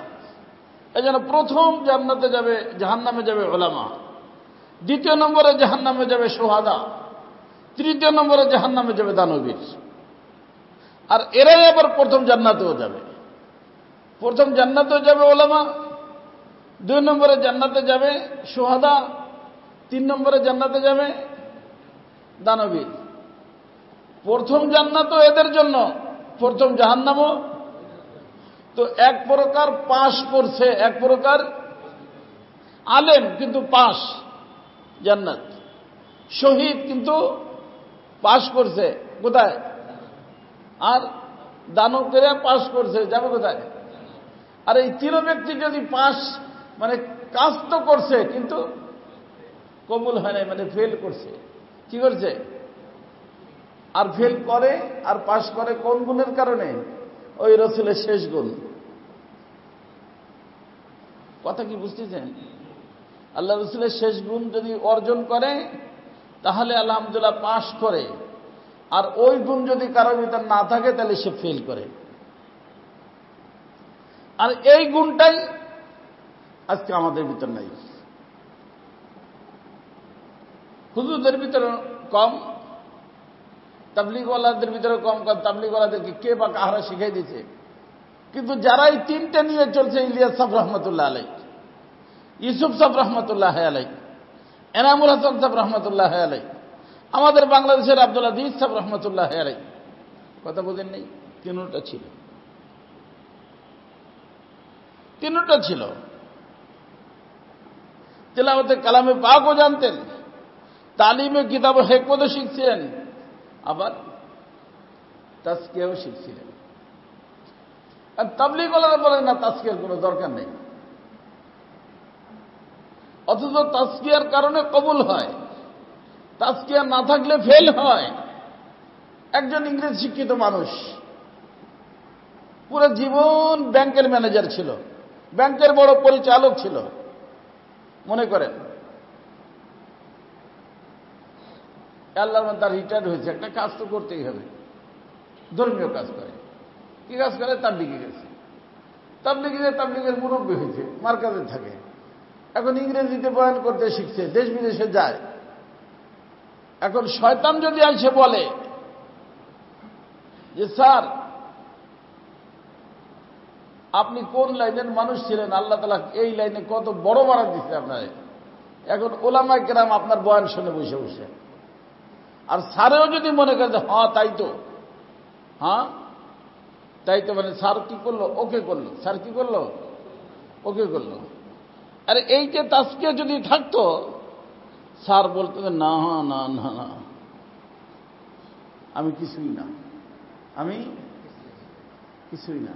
এই জন্য প্রথম জান্নাতে যাবে, জাহান্নামে যাবে উলামা, দ্বিতীয় নম্বরে জাহান্নামে যাবে শুহাদা, তৃতীয় নম্বরে জাহান্নামে যাবে দানবীর। আর এরাই আবার প্রথম জান্নাতেও যাবে। প্রথম জান্নাতেও যাবে উলামা, 2 নম্বরে জান্নাতে যাবে শুহাদা, 3 নম্বরে জান্নাতে যাবে দানবীর। প্রথম জান্নাতও এদের জন্য, প্রথম জাহান্নামও। তো এক প্রকার পাশ করছে, এক প্রকার আলেম কিন্তু পাশ, জান্নাত। শহীদ কিন্তু পাশ করছে, কোথায়? আর দানবীরা পাশ করছে, যাবে কোথায়? আর এই 3 ব্যক্তি যদি পাশ, মানে কাজ তো করছে কিন্তু কবুল হয় নাই, মানে ফেল করছে। কি করছে? আর ফেল করে আর পাশ করে কোন গুণের কারণে? ওই রাসূলের শেষ গুণ। কথা কি বুঝতেছেন? আল্লাহ রাসূলের শেষ গুণ যদি অর্জন করে তাহলে আলহামদুলিল্লাহ পাশ করে, আর ওই গুণ যদি কারোর ভিতর না থাকে তাহলে সে ফেল করে। আর এই গুণটাই আজকে আমাদের ভিতর নাই। হুজুরদের ভিতরে কম, তাবলীগওয়ালাদের ভিতরে কম। তাবলীগওয়ালাদেরকে কে বা কাহারা শিখাই দিয়েছে? কিন্তু যারা এই 3টে নিয়ে চলছে, ইলিয়াস সাহেব রহমতুল্লাহ আলাই, ইউসুফ সাহেব রহমতুল্লাহ আলাই, এনামুল হাসান সাহেব রহমতুল্লাহ আলাই, আমাদের বাংলাদেশের আব্দুল আজিজ সাহেব রহমতুল্লাহ আলাই, কথা বোঝেন নেই? 3টা ছিল, 3টা ছিল। তিলাওয়াতে কালামে পাকও জানতেন, তালিমে কিতাব হিকমতও শিখছিলেন, আবার তাজকিয়াও শিখছিলেন। আর তাবলীগওয়ালারা বলেন না তাজকিয়ার কোনো দরকার নেই, অথচ তাজকিয়ার কারণে কবুল হয়, তাজকিয়া না থাকলে ফেল হয়। একজন ইংরেজ শিক্ষিত মানুষ পুরো জীবন ব্যাংকের ম্যানেজার ছিল, ব্যাংকের বড় পরিচালক ছিল, মনে করেন আল্লাহর মধ্যে তার রিটায়ার্ড হয়েছে, একটা কাজ তো করতেই হবে, ধর্মীয় কাজ করে। কি কাজ করে? তাবলীগে গেছে, তাবলীগের মুরব্বী হয়েছে, মার্কাজে থাকে, এখন ইংরেজিতে বয়ান করতে শিখছে, দেশ বিদেশে যায়। এখন শয়তান যদি এসে বলে যে স্যার আপনি কোন লাইনের মানুষ ছিলেন, আল্লাহ তাআলা এই লাইনে কত বড় বাড়া দিচ্ছে আপনারে, এখন ওলামায়ে কেরাম আপনার বয়ান শুনে বসে বসে। আর স্যারেও যদি মনে করে যে হ্যাঁ তাই তো, হ্যাঁ তাই তো, মানে স্যার কি করলো? ওকে করলো। স্যার কি করলো? ওকে করলো। আরে এই যে তাজকিয়া যদি থাকতো, স্যার বলতো না না না না, আমি কিছুই না, আমি কিছুই না।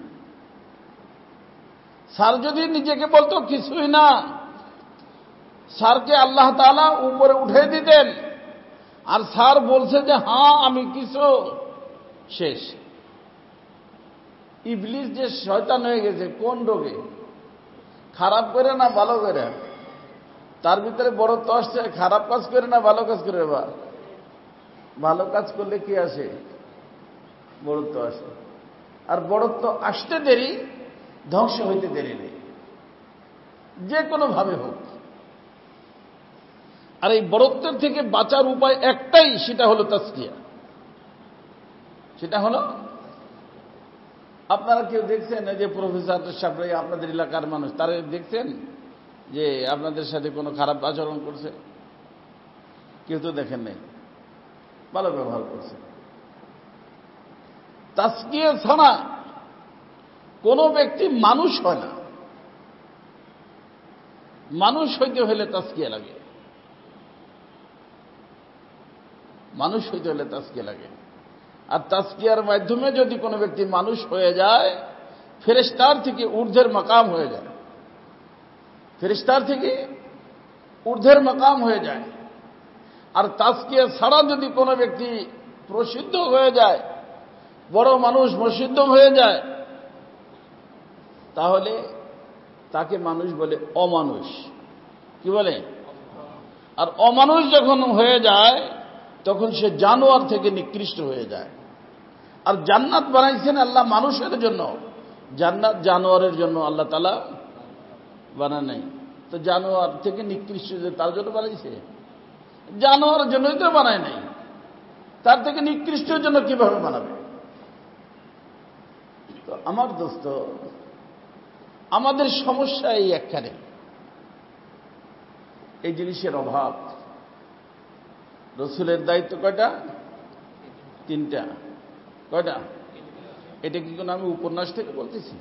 স্যার যদি নিজেকে বলতো কিছুই না, স্যারকে আল্লাহ তাআলা উপরে উঠে দিতেন, আর স্যার বলছে যে হ্যাঁ আমি কিছু, শেষ। ইবলিস যে শয়তান হয়ে গেছে কোন রোগে, খারাপ করে না ভালো করে, তার ভিতরে বড়ত্ব আসছে খারাপ কাজ করে না ভালো কাজ করে। বা ভালো কাজ করলে কি আসে? বড়ত্ব আসে। আর বড়ত্ব আসতে দেরি, ধ্বংস হইতে দেরি নেই, যে কোনো ভাবে হোক। আর এই বড়ত্বের থেকে বাঁচার উপায় একটাই, সেটা হলো তাজকিয়া। সেটা হলো, আপনারা কেউ দেখছেন যে প্রফেসর সাহেব আপনাদের এলাকার মানুষ, তারা দেখছেন যে আপনাদের সাথে কোনো খারাপ আচরণ করছে? কেউ তো দেখেন নাই, ভালো ব্যবহার করছে। তাজকিয়া ছাড়া কোনো ব্যক্তি মানুষ হয় না। মানুষ হইতে হলে তাজকিয়া লাগে, মানুষ হইতে হলে তাজকিয়া লাগে। আর তাজকিয়ার মাধ্যমে যদি কোনো ব্যক্তি মানুষ হয়ে যায়, ফেরেশতার থেকে ঊর্ধ্বের মাকাম হয়ে যায়, ফেরেশতার থেকে ঊর্ধ্বের মাকাম হয়ে যায়। আর তাজকিয়া ছাড়া যদি কোনো ব্যক্তি প্রসিদ্ধ হয়ে যায়, বড় মানুষ প্রসিদ্ধ হয়ে যায়, তাহলে তাকে মানুষ বলে অমানুষ। কি বলে? আর অমানুষ যখন হয়ে যায় তখন সে জানোয়ার থেকে নিকৃষ্ট হয়ে যায়। আর জান্নাত বানাইছেন আল্লাহ মানুষের জন্য, জান্নাত জানোয়ারের জন্য আল্লাহ তাআলা বানায় নাই। তো জানোয়ার থেকে নিকৃষ্ট যে তার জন্য বানাইছে? জানোয়ারের জন্যই তো বানায় নাই, তার থেকে নিকৃষ্টের জন্য কিভাবে বানাবে? তো আমার দোস্ত, আমাদের সমস্যা এই একখানে, এই জিনিসের অভাব। রসুলের দায়িত্ব কয়টা? 3টা। কয়টা? এটা কি কোনো আমি উপন্যাস থেকে বলতেছি?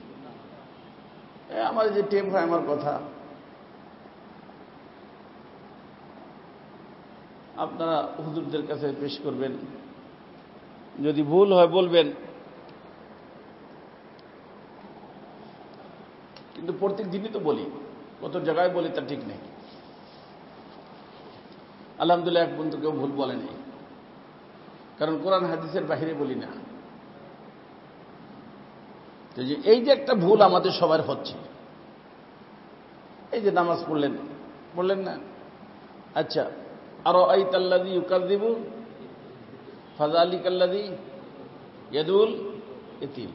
আমার যে টেপ হয় আমার কথা, আপনারা হুজুরদের কাছে পেশ করবেন, যদি ভুল হয় বলবেন, কিন্তু প্রত্যেক দিনই তো বলি, কত জায়গায় বলি তা ঠিক নেই। আলহামদুলিল্লাহ এক পর্যন্ত কেউ ভুল বলেনি, কারণ কোরআন হাদিসের বাহিরে বলি না। তো যে এই যে একটা ভুল আমাদের সবার হচ্ছে, এই যে নামাজ পড়লেন না, আচ্ছা, আরো আইতাল্লাযী ইউকাযযিবু ফাযালিকাল্লাযী ইয়াদুল ইতিম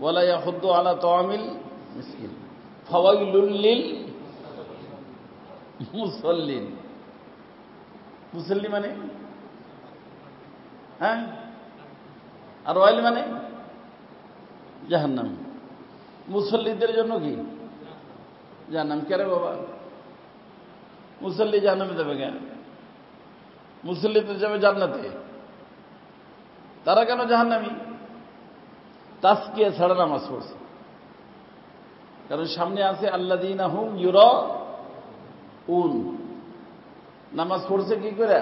ওয়ালা ইয়াহুদ্দু আলা তাআমিল মিসকিন ফাওয়াইলুল লিল মুসাল্লিন। মুসল্লি মানে হ্যাঁ, আর ওয়াইল মানে জাহান্নাম। মুসল্লিদের জন্য কি জাহান্নাম? কে রে বাবা? মুসল্লি জাহান্নামে যাবে কেন? মুসল্লি তো যাবে জান্নাতে, তারা কেন জাহান্নামী? তাজকিয়া ছাড়া নামাজ পড়ছে, কারণ সামনে আছে আল্লাযীনা হুম ইউরাউন। নামাজ পড়ছে কি করে?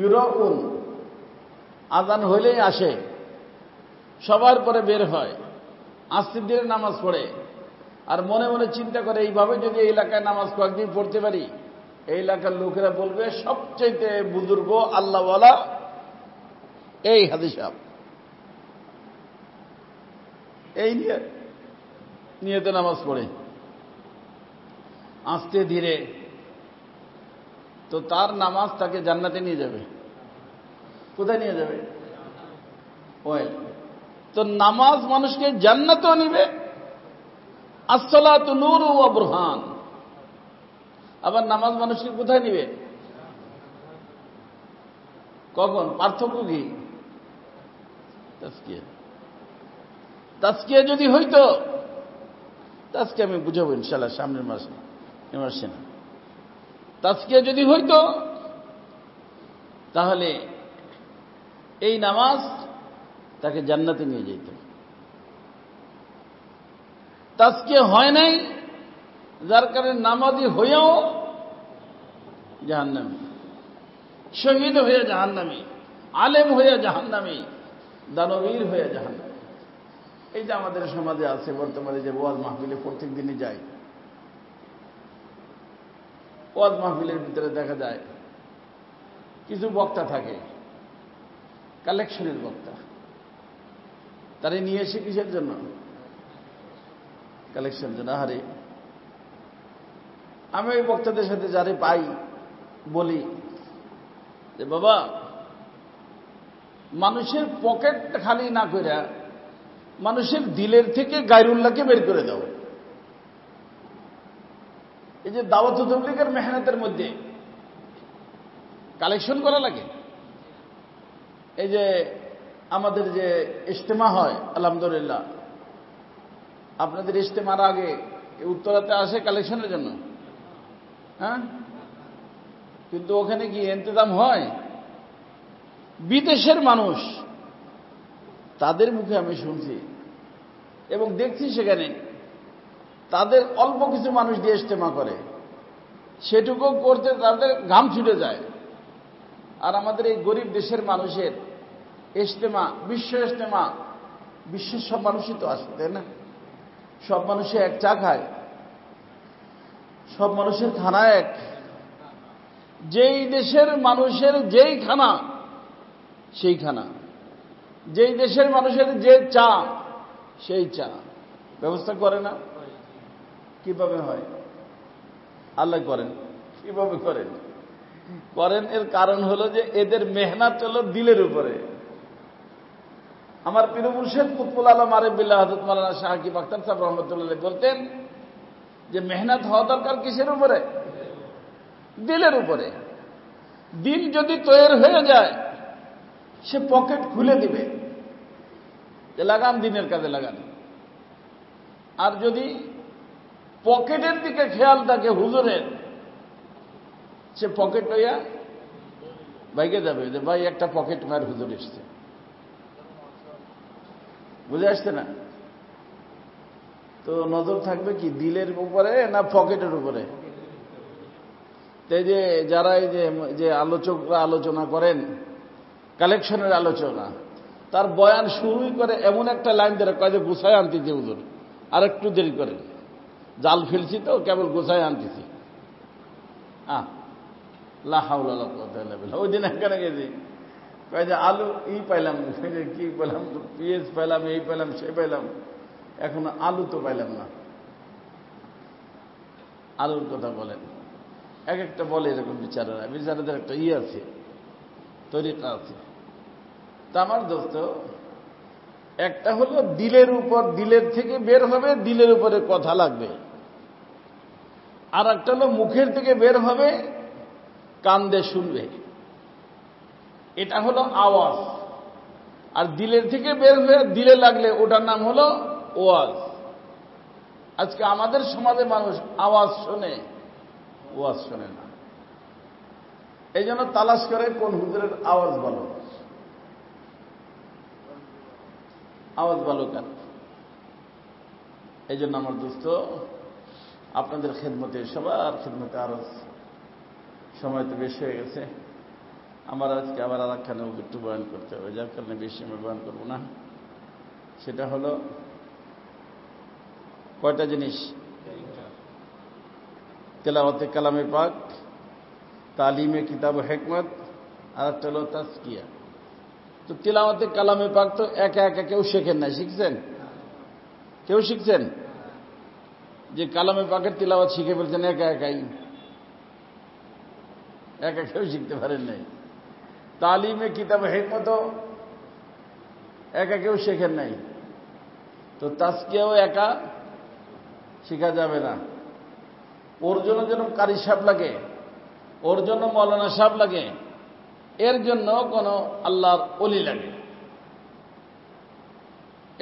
ইউরাউন। আযান হইলেই আসে, সবার পরে বের হয়, আস্তে ধীরে নামাজ পড়ে, আর মনে মনে চিন্তা করে এইভাবে যদি এই এলাকায় নামাজ কয়েকদিন পড়তে পারি, এই এলাকার লোকেরা বলবে সবচেয়ে বুজুর্গ আল্লাহওয়ালা এই হাজী সাহেব। এই নিয়তে নামাজ পড়ে আস্তে ধীরে, তো তার নামাজ তাকে জান্নাতে নিয়ে যাবে। কোথায় নিয়ে যাবে? ওয়েল, তো নামাজ মানুষকে জান্নাতেও নিবে। আসসালাতু নূরু ওয়া বুরহান। আবার নামাজ মানুষকে কোথায় নিবে? কখন? পার্থক্য কি? তাজকিয়া। তাজকিয়া যদি হইতো, তাজকিয়া আমি বুঝাবো ইনশাআল্লাহ সামনের মাসে, এ মাসে না। তাজকিয়া যদি হইতো তাহলে এই নামাজ তাকে জান্নাতে নিয়ে যেত। তাজকিয়া হয় নাই, যার কারণে নামাজি হয়েও জাহান্নামী, শহীদ হয়ে জাহান্নামী, আলেম হয়ে জাহান্নামী, দানবীর হয়ে জাহান্নামী। এই যে আমাদের সমাজে আছে বর্তমানে, যে ওয়াজ মাহফিলে প্রত্যেক দিনই যায়, ওয়াজ মাহফিলের ভিতরে দেখা যায় কিছু বক্তা থাকে, কালেকশনের বক্তা। তারা নিয়ে এসে কিসের জন্য? কালেকশনের জন্য। আরে আমি ওই বক্তাদের সাথে যারে পাই বলি যে বাবা, মানুষের পকেট খালি না কইরা মানুষের দিলের থেকে গায়রুল্লাহকে বের করে দাও। এই যে দাওয়াত তাবলীগের মেহনতের মধ্যে কালেকশন করা লাগে। এই যে আমাদের যে ইজতেমা হয়, আলহামদুলিল্লাহ, আপনাদের ইজতেমার আগে উত্তরাতে আসে কালেকশনের জন্য, হ্যাঁ? কিন্তু ওখানে কি ইন্তজাম হয়? বিদেশের মানুষ, তাদের মুখে আমি শুনছি এবং দেখছি সেখানে তাদের অল্প কিছু মানুষ দিয়ে ইজতেমা করে, সেটুকু করতে তাদের ঘাম ছুটে যায়। আর আমাদের এই গরিব দেশের মানুষের ইজতেমা, বিশ্ব ইজতেমা, বিশ্বের সব মানুষই তো আসে, তাই না? সব মানুষে এক চা খায়, সব মানুষের খানা এক। যেই দেশের মানুষের যেই খানা সেই খানা, যেই দেশের মানুষের যে চা সেই চা ব্যবস্থা করে না। কিভাবে হয়? আল্লাহ করেন। কিভাবে করেন? করেন এর কারণ হলো যে এদের মেহনত হলো দিলের উপরে। আমার পীর মুর্শিদ কুতুবুল আলম আরিফ বিল্লাহ হযরত মাওলানা শাহ আকিব আখতার সাহেব রহমতুল্লাহ বলতেন যে মেহনত হওয়া দরকার কিসের উপরে? দিলের উপরে। দিল যদি তৈরি হয়ে যায়, সে পকেট খুলে দিবে যে লাগান, দিনের কাজে লাগান। আর যদি পকেটের দিকে খেয়াল থাকে হুজুরের, সে পকেট লইয়া বাইকে যাবে যে ভাই একটা পকেট মার হুজুর এসছে। বুঝে আসছে না? তো নজর থাকবে কি দিলের উপরে না পকেটের উপরে? এই যে যারা এই যে আলোচকরা আলোচনা করেন, কালেকশনের আলোচনা, তার বয়ান শুরুই করে এমন একটা লাইন ধরে কয় যে গুছায় আনতেছি হুজুর, আর একটু দেরি করেন, জাল ফেলছি তো কেবল গুছায় আনতেছি। লা হাওলা ওয়ালা কুওয়াতা ইল্লা বিল্লাহ। ওই দিন এখানে গেছি, কয় যে আলু পাইলাম, কি পেলাম, পেঁয়াজ পাইলাম, এই পাইলাম, সে পাইলাম, এখন আলু তো পাইলাম না। আলুর কথা বলেন, এক একটা বলে এরকম বিচারাদের একটা আছে, তরিকা আছে। তা আমার দোস্ত, একটা হলো দিলের উপর, দিলের থেকে বের হবে, দিলের উপরে কথা লাগবে। আর একটা হলো মুখের থেকে বের হবে, কান দিয়ে শুনবে, এটা হলো আওয়াজ। আর দিলের থেকে বের হয়ে দিলে লাগলে ওটার নাম হলো ওয়াজ। আজকে আমাদের সমাজে মানুষ আওয়াজ শোনে, ওয়াজ শোনে না। এই জন্য তালাশ করে কোন হুজুরের আওয়াজ ভালো, আওয়াজ ভালো কেন। এই জন্য আমার দোস্ত, আপনাদের খেদমতে, সবার খেদমতে আরজ, সময় তো বেশি হয়ে গেছে। আমার আজকে আবার আর একখানে একটু বয়ান করতে হবে, যার কারণে বেশি আমি বয়ান করবো না। সেটা হলো কয়টা জিনিস: তেলাওয়াতে কালামে পাক, তালিমে কিতাব হিকমত, আর একটা হলো তাজকিয়া। তো তেলাওয়াতে কালামে পাক তো একা একা কেউ শেখেন না, শিখছেন? কেউ শিখছেন? যে কালামে পাকের তিলাওয়াত শিখে ফেলছেন একা একাই? একা কেউ শিখতে পারেন নাই। তালিমে কিতাব হিকমত একা কেউ শেখেন নাই। তো তাজকিয়াও একা শেখা যাবে না। ওর জন্য যেন কারি সাহেব লাগে, ওর জন্য মৌলানা সাহেব লাগে, এর জন্য কোন আল্লাহর ওলি লাগে।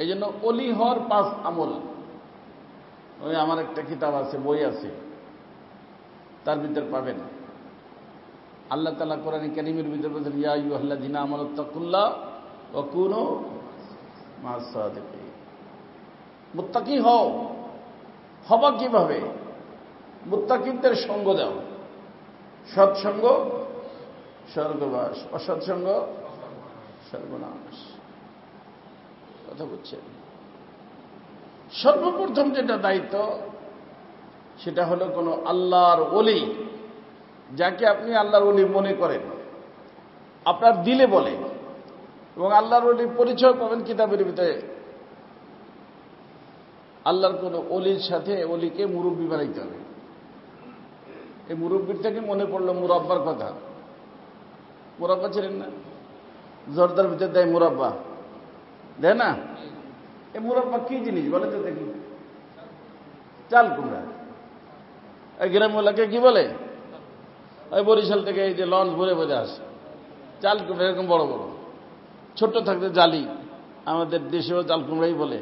এই জন্য ওলি হওয়ার 5 আমল, ওই আমার একটা কিতাব আছে, বই আছে, তার ভিতর পাবেন। আল্লাহ তাআলা কোরআন কারীমের ভিতর বলেছেন, ইয়া আইয়ুহাল্লাযীনা আমানুত্তাকুল্লাহ ওয়া কুনু মা'আস সাদিকিন। মুত্তাকি হও। হবা কিভাবে? মুত্তাকিদের সঙ্গ দাও। সৎসঙ্গ স্বর্গবাস, অসৎসঙ্গ সর্বনাশ। কথা বুঝছেন? সর্বপ্রথম যেটা দায়িত্ব, সেটা হলো কোন আল্লাহর ওলি যাকে আপনি আল্লাহর ওলি মনে করেন, আপনার দিলে বলে, এবং আল্লাহর ওলির পরিচয় পাবেন কিতাবের ভিতরে। আল্লাহর কোন ওলির সাথে ওলিকে মুরব্বী বানাইতে হবে। এই মুরব্বীর থেকে মনে পড়লো মুরাব্বার কথা। মুরাব্বা ছিলেন না? জর্দার ভিতরে দেয় মুরাব্বা, দেয় না? এই মুরাব্বা কি জিনিস বলে তো দেখি? চাল কুমড়া। এই গ্রামওয়ালাকে কি বলে? ওই বরিশাল থেকে এই যে লঞ্চ ভরে ভরে আসে, চাল কুমড়া এরকম বড় বড়, ছোট্ট থাকতে জালি। আমাদের দেশেও চাল কুমড়াই বলে,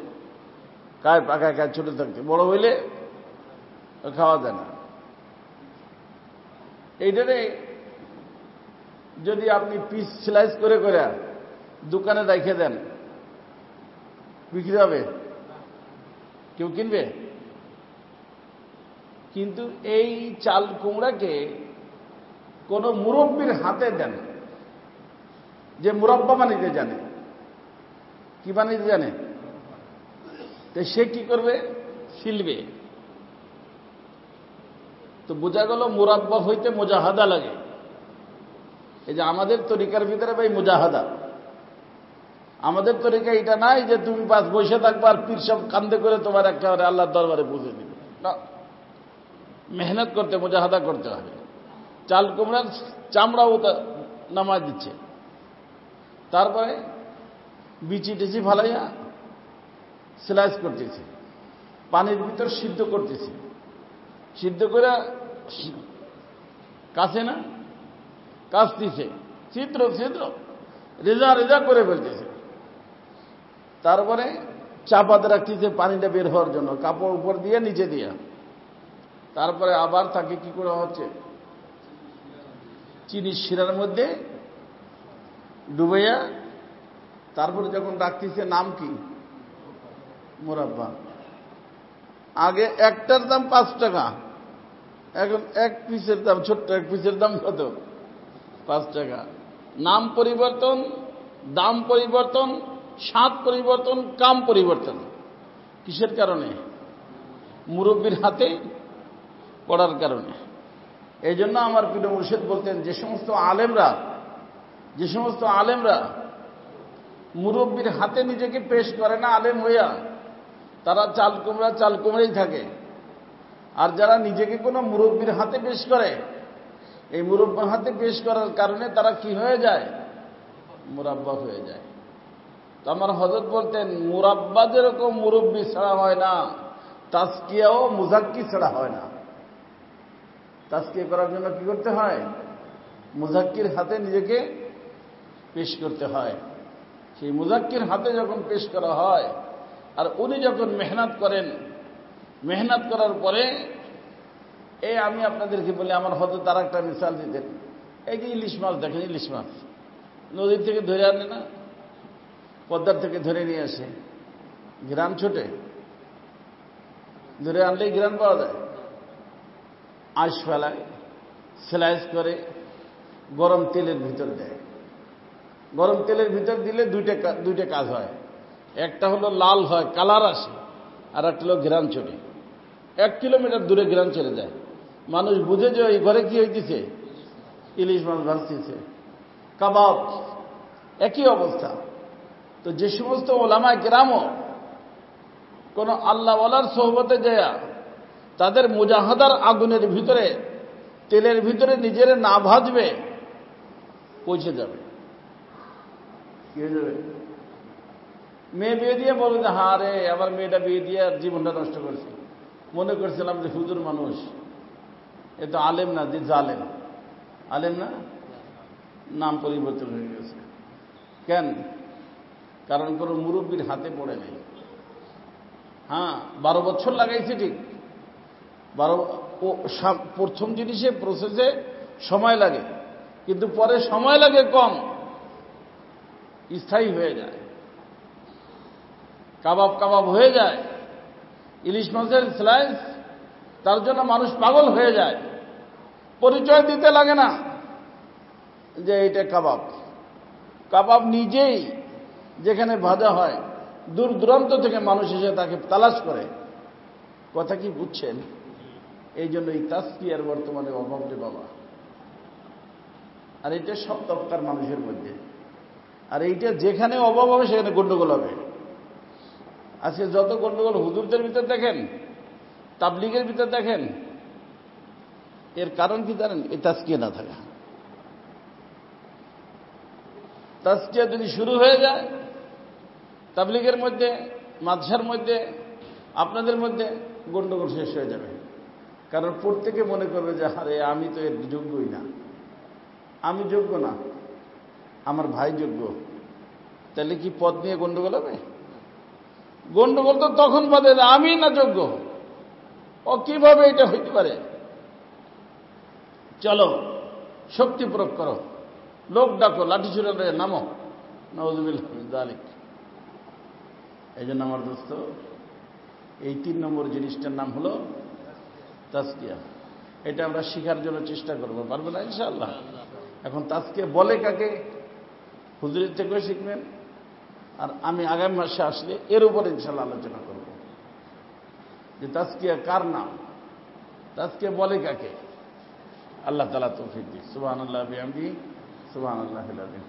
কায় পাকা কায় ছোট থাকতে, বড় হইলে খাওয়া যায় না। এইটারে যদি আপনি পিস স্লাইস করে করে দোকানে রেখে দেন, বিক্রি হবে? কেউ কিনবে? কিন্তু এই চাল কুমড়াকে কোন মুরব্বীর হাতে দেন, যে মুরাব্বা বানাইতে জানে। কি বানাইতে জানে? তো সে কি করবে? ছিলবে। তো বোঝা গেল মুরাব্বা হইতে মুজাহাদা লাগে। এই যে আমাদের তরিকার ভিতরে ভাই মুজাহাদা, আমাদের তরিকা এটা নাই যে তুমি বাস বসে থাকবা আর পীর সব কান্দে করে তোমার একেবারে আল্লাহর দরবারে পৌঁছে দিবে না। মেহনত করতে, মুজাহাদা করতে হবে। চাল কুমড়ার চামড়াও নামাজ দিচ্ছে, তারপরে বিচি টিচি ফালাইয়া স্লাইস করতেছে, পানির ভিতর সিদ্ধ করতেছে, সিদ্ধ করে কাছে না কাশতেছে, ছিদ্র ছিদ্র রেজা রেজা করে ফেলতেছে। তারপরে চাপাতে রাখতেছে পানিটা বের হওয়ার জন্য, কাপড় উপর দিয়ে নিচে দিয়া। তারপরে আবার তাকে কি করা হচ্ছে? চিনির শিরার মধ্যে ডুবাইয়া, তারপরে যখন রাখতেছে, নাম কি? মুরাব্বা। আগে একটার দাম 5 টাকা, এখন এক পিসের দাম, ছোট্ট এক পিসের দাম কত? 5 টাকা। নাম পরিবর্তন, দাম পরিবর্তন, স্বাদ পরিবর্তন, কাম পরিবর্তন। কিসের কারণে? মুরব্বীর হাতে পড়ার কারণে। এই জন্য আমার প্রিয় মুর্শিদ বলতেন, যে সমস্ত আলেমরা মুরব্বীর হাতে নিজেকে পেশ করে না আলেম হইয়া, তারা চাল কুমড়াই থাকে। আর যারা নিজেকে কোনো মুরব্বীর হাতে পেশ করে, এই মুরব্বীর হাতে পেশ করার কারণে তারা কি হয়ে যায়? মুরাব্বা হয়ে যায়। তো আমার হযরত বলতেন, মুরাব্বা যেরকম মুরব্বী ছাড়া হয় না, তাজকিয়াও মুজাক্কি ছাড়া হয় না। তাজকিয়া করার জন্য কি করতে হয়? মুজাক্কির হাতে নিজেকে পেশ করতে হয়। সেই মুজাক্কির হাতে যখন পেশ করা হয়, আর উনি যখন মেহনত করেন, মেহনত করার পরে আমি আপনাদেরকে বলি, আমার হয়তো তার একটা মিসাল দিতেন। এই যে ইলিশ মাছ দেখেন, ইলিশ মাছ নদীর থেকে ধরে আনে না, পদ্মার থেকে ধরে নিয়ে আসে, গ্রাম ছোটে, ধরে আনলেই গ্রাম পাওয়া যায়। আঁশ ফেলায়, স্লাইস করে গরম তেলের ভিতর দেয়। গরম তেলের ভিতর দিলে দুইটা কাজ হয়। একটা হলো লাল হয়, কালার আসে, আর একটা হলো গ্রাম চলে। 1 কিলোমিটার দূরে গ্রাম চলে যায়। মানুষ বুঝে যে এই ঘরে কি হইতেছে? ইলিশ মাছ ভাজতেছে। কাবাব একই অবস্থা। তো যে সমস্ত ওলামায়ে কেরামও কোন আল্লাহওয়ালার সোহবতে যায় তাদের মুজাহাদার আগুনের ভিতরে, তেলের ভিতরে নিজের না ভাজবে, পৌঁছে যাবে। কি হয়ে যাবে? মেয়ে বিয়ে দিয়ে বলবে যে, হ্যাঁ রে, আবার মেয়েটা বিয়ে দিয়ে জীবনটা নষ্ট করছে। মনে করছিলাম যে হুজুর মানুষ, এ তো আলেম না, যে জালেম। আলেম না, নাম পরিবর্তন হয়ে গেছে। কেন? কারণ কোন মুরব্বীর হাতে পড়ে নেই। হ্যাঁ, 12 বছর লাগাইছে ঠিক, প্রথম জিনিসে প্রসেসে সময় লাগে, কিন্তু পরে সময় লাগে কম, স্থায়ী হয়ে যায়, কাবাব হয়ে যায়। ইলিশ মাছের স্লাইস, তার জন্য মানুষ পাগল হয়ে যায়। পরিচয় দিতে লাগে না যে এটা কাবাব নিজেই যেখানে ভাজা হয়, দূর দূরান্ত থেকে মানুষ এসে তাকে তালাশ করে। কথা কি বুঝছেন? এই জন্য এই তাজকিয়ার বর্তমানে অভাব রে বাবা। আর এটা সব তবকার মানুষের মধ্যে। আর এইটা যেখানে অভাব হবে সেখানে গন্ডগোল হবে। আজকে যত গন্ডগোল হুজুরদের ভিতর দেখেন, তাবলিগের ভিতর দেখেন, এর কারণ কি জানেন? এই তাজকিয়া না থাকা। তাজকিয়া যদি শুরু হয়ে যায় তাবলিগের মধ্যে, মাদ্রাসার মধ্যে, আপনাদের মধ্যে, গন্ডগোল শেষ হয়ে যাবে। কারণ প্রত্যেকে মনে করবে যে আরে আমি তো এর যোগ্যই না, আমি যোগ্য না, আমার ভাই যোগ্য। তাহলে কি পদ নিয়ে গন্ডগোল হবে? গন্ডগোল তো তখন বাদে আমি না যোগ্য, ও কিভাবে এটা হইতে পারে? চলো শক্তি প্রয়োগ করো, লোক ডাকো, লাঠি ছুড়ে নামো, নাউযুবিল্লাহ মিন যালিক। এই জন্য আমার দোস্ত, এই 3 নম্বর জিনিসটার নাম হলো তাজকিয়া। এটা আমরা শিখার জন্য চেষ্টা করবো, পারবো না ইনশাআল্লাহ। এখন তাজকিয়া বলে কাকে, হুজুরের থেকে শিখবেন। আর আমি আগামী মাসে আসলে এর উপর ইনশাআল্লাহ আলোচনা করব যে তাজকিয়া কার নাম, তাজকিয়া বলে কাকে। আল্লাহ তাআলা তৌফিক দিক। সুবহানাল্লাহি ওয়া বিহামদিহি, সুবহানাল্লাহিল আযীম।